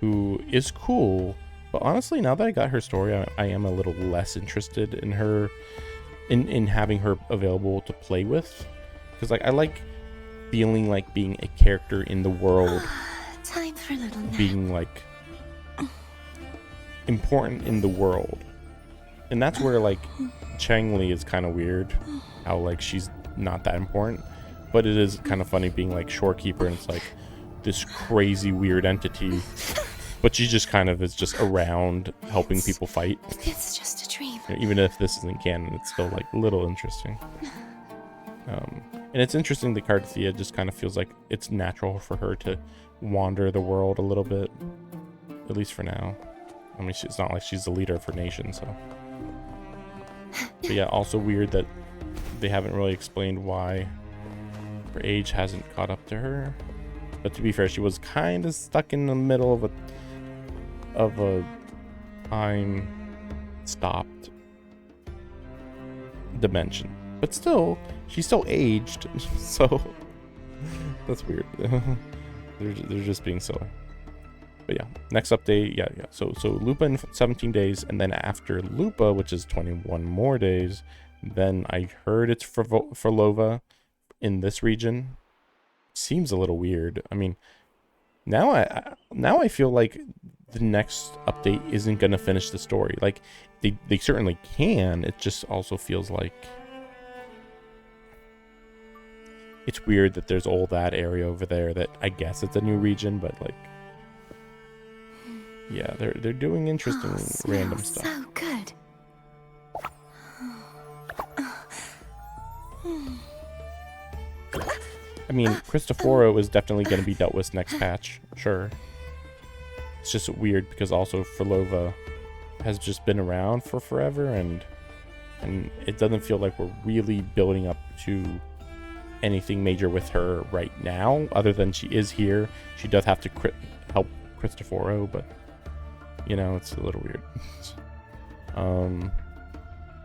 who is cool. But honestly, now that I got her story, I am a little less interested in her, in having her available to play with. Because like I like feeling like being a character in the world. Time for a little nap. Being like important in the world. And that's where like Changli is kind of weird. How like she's not that important. But it is kind of funny being like Shorekeeper and it's like this crazy weird entity. But she just kind of is just around helping people fight. It's just a dream. Even if this isn't canon, it's still like a little interesting. And it's interesting that Cardathia just kind of feels like it's natural for her to wander the world a little bit. At least for now. I mean, it's not like she's the leader of her nation, so. But yeah, also weird that they haven't really explained why her age hasn't caught up to her. But to be fair, she was kind of stuck in the middle of a time stopped dimension. But still, she's still aged, so that's weird. they're just being silly. But yeah, next update, yeah. So Lupa in 17 days, and then after Lupa, which is 21 more days, then I heard it's for Lova in this region. Seems a little weird. I mean, now I feel like the next update isn't gonna finish the story. Like they certainly can. It just also feels like it's weird that there's all that area over there that I guess it's a new region, but like yeah, they're doing interesting random stuff. So good. I mean, Cristoforo is definitely going to be dealt with next patch, sure. It's just weird because also Frolova has just been around for forever, and it doesn't feel like we're really building up to anything major with her right now, other than she is here. She does have to help Cristoforo, but you know, it's a little weird.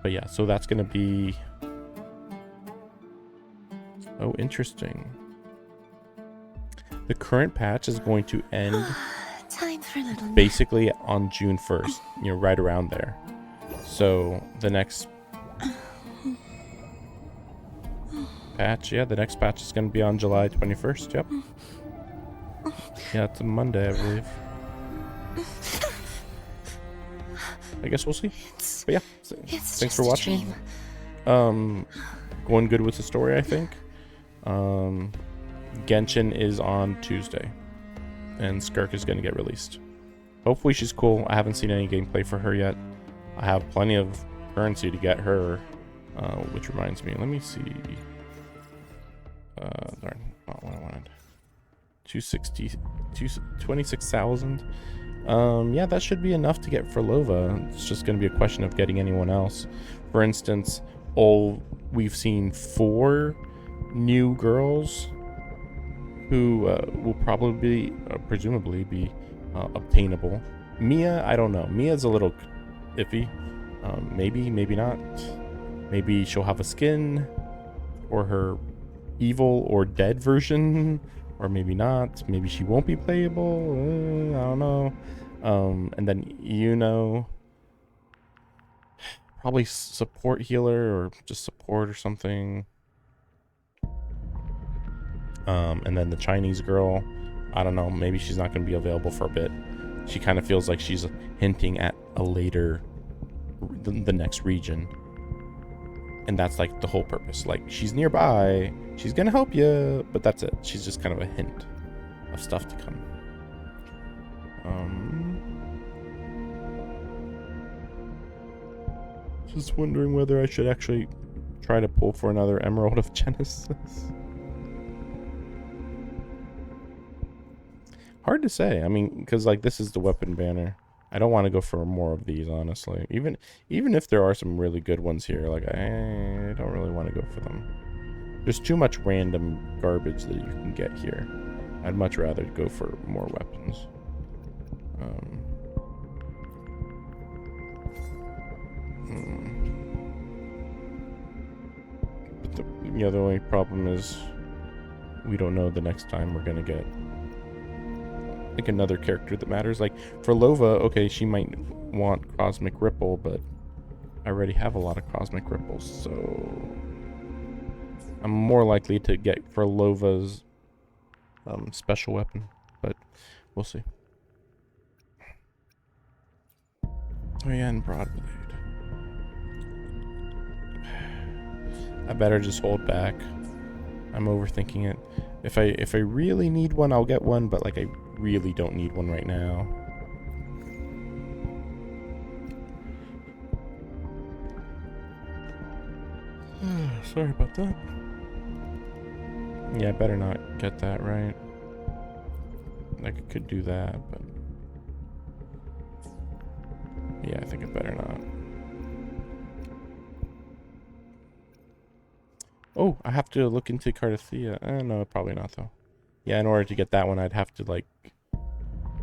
But yeah, so that's going to be... Oh, interesting. The current patch is going to end Time for a little basically on June 1st, you know, right around there. So the next patch, yeah, the next patch is going to be on July 21st, yep. Yeah, it's a Monday, I believe. I guess we'll see. But yeah, thanks for watching. Going good with the story, I think. Genshin is on Tuesday, and Skirk is going to get released. Hopefully she's cool. I haven't seen any gameplay for her yet. I have plenty of currency to get her, which reminds me, let me see. Darn, not what I wanted. 26,000. Yeah, that should be enough to get Frolova. It's just going to be a question of getting anyone else. For instance, we've seen 4 new girls who will probably presumably be obtainable. Mia, I don't know. Mia's a little iffy. Maybe not. Maybe she'll have a skin, or her evil or dead version, or maybe not. Maybe she won't be playable. I don't know. And then probably support healer or just support or something. And then the Chinese girl, I don't know, maybe she's not going to be available for a bit. She kind of feels like she's hinting at a later, the next region. And that's like the whole purpose. Like, she's nearby, she's going to help you, but that's it. She's just kind of a hint of stuff to come. Just wondering whether I should actually try to pull for another Emerald of Genesis. Hard to say. I mean, because like this is the weapon banner. I don't want to go for more of these, honestly. Even if there are some really good ones here, like I don't really want to go for them. There's too much random garbage that you can get here. I'd much rather go for more weapons. But the only problem is we don't know the next time we're gonna get like another character that matters. Like for Lova, okay, she might want Cosmic Ripple, but I already have a lot of Cosmic Ripples, so I'm more likely to get for Lova's special weapon, but we'll see. Oh yeah, and Broadblade. I better just hold back. I'm overthinking it. If I really need one, I'll get one, but like I really don't need one right now. Sorry about that. Yeah, I better not get that, right? Like I could do that, but yeah, I think I better not. Oh, I have to look into Cardathea. No, probably not though. Yeah, in order to get that one, I'd have to like,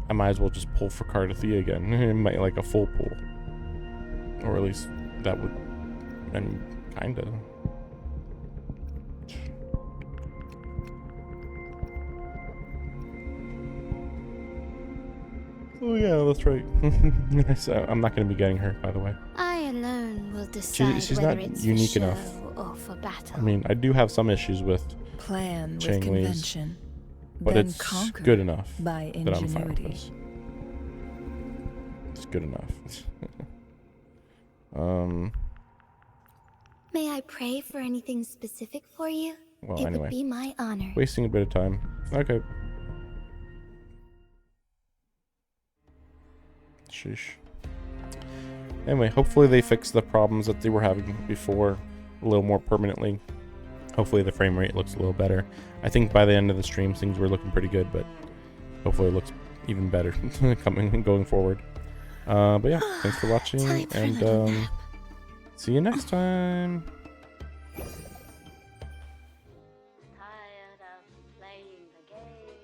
I might as well just pull for Cardathea again. It might like a full pull, or at least that would, and kinda. Oh yeah, that's right. So I'm not going to be getting her, by the way. I alone will decide She's whether not it's unique for show enough. or for battle. I mean, I do have some issues with Plan with Chang Li's, convention, but then it's conquer good enough by that I'm fine with ingenuity. this. It's good enough. May I pray for anything specific for you? Well, It anyway. would be my honor. Wasting a bit of time. Okay. Sheesh. Anyway, hopefully they fix the problems that they were having before a little more permanently. Hopefully the frame rate looks a little better. I think by the end of the stream things were looking pretty good, but hopefully it looks even better going forward. But yeah, thanks for watching, and see you next time. Tired of playing the game.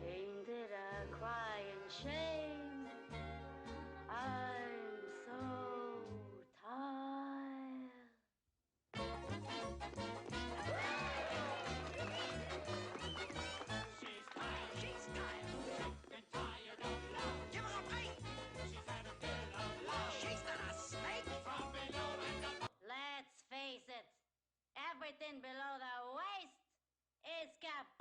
Ain't it a crying shame? I'm so tired. She's tired. Been tired of love. Give her a beat. She's had a bit of love. She's not a snake from below and above. Let's face it, everything below the waist is capable.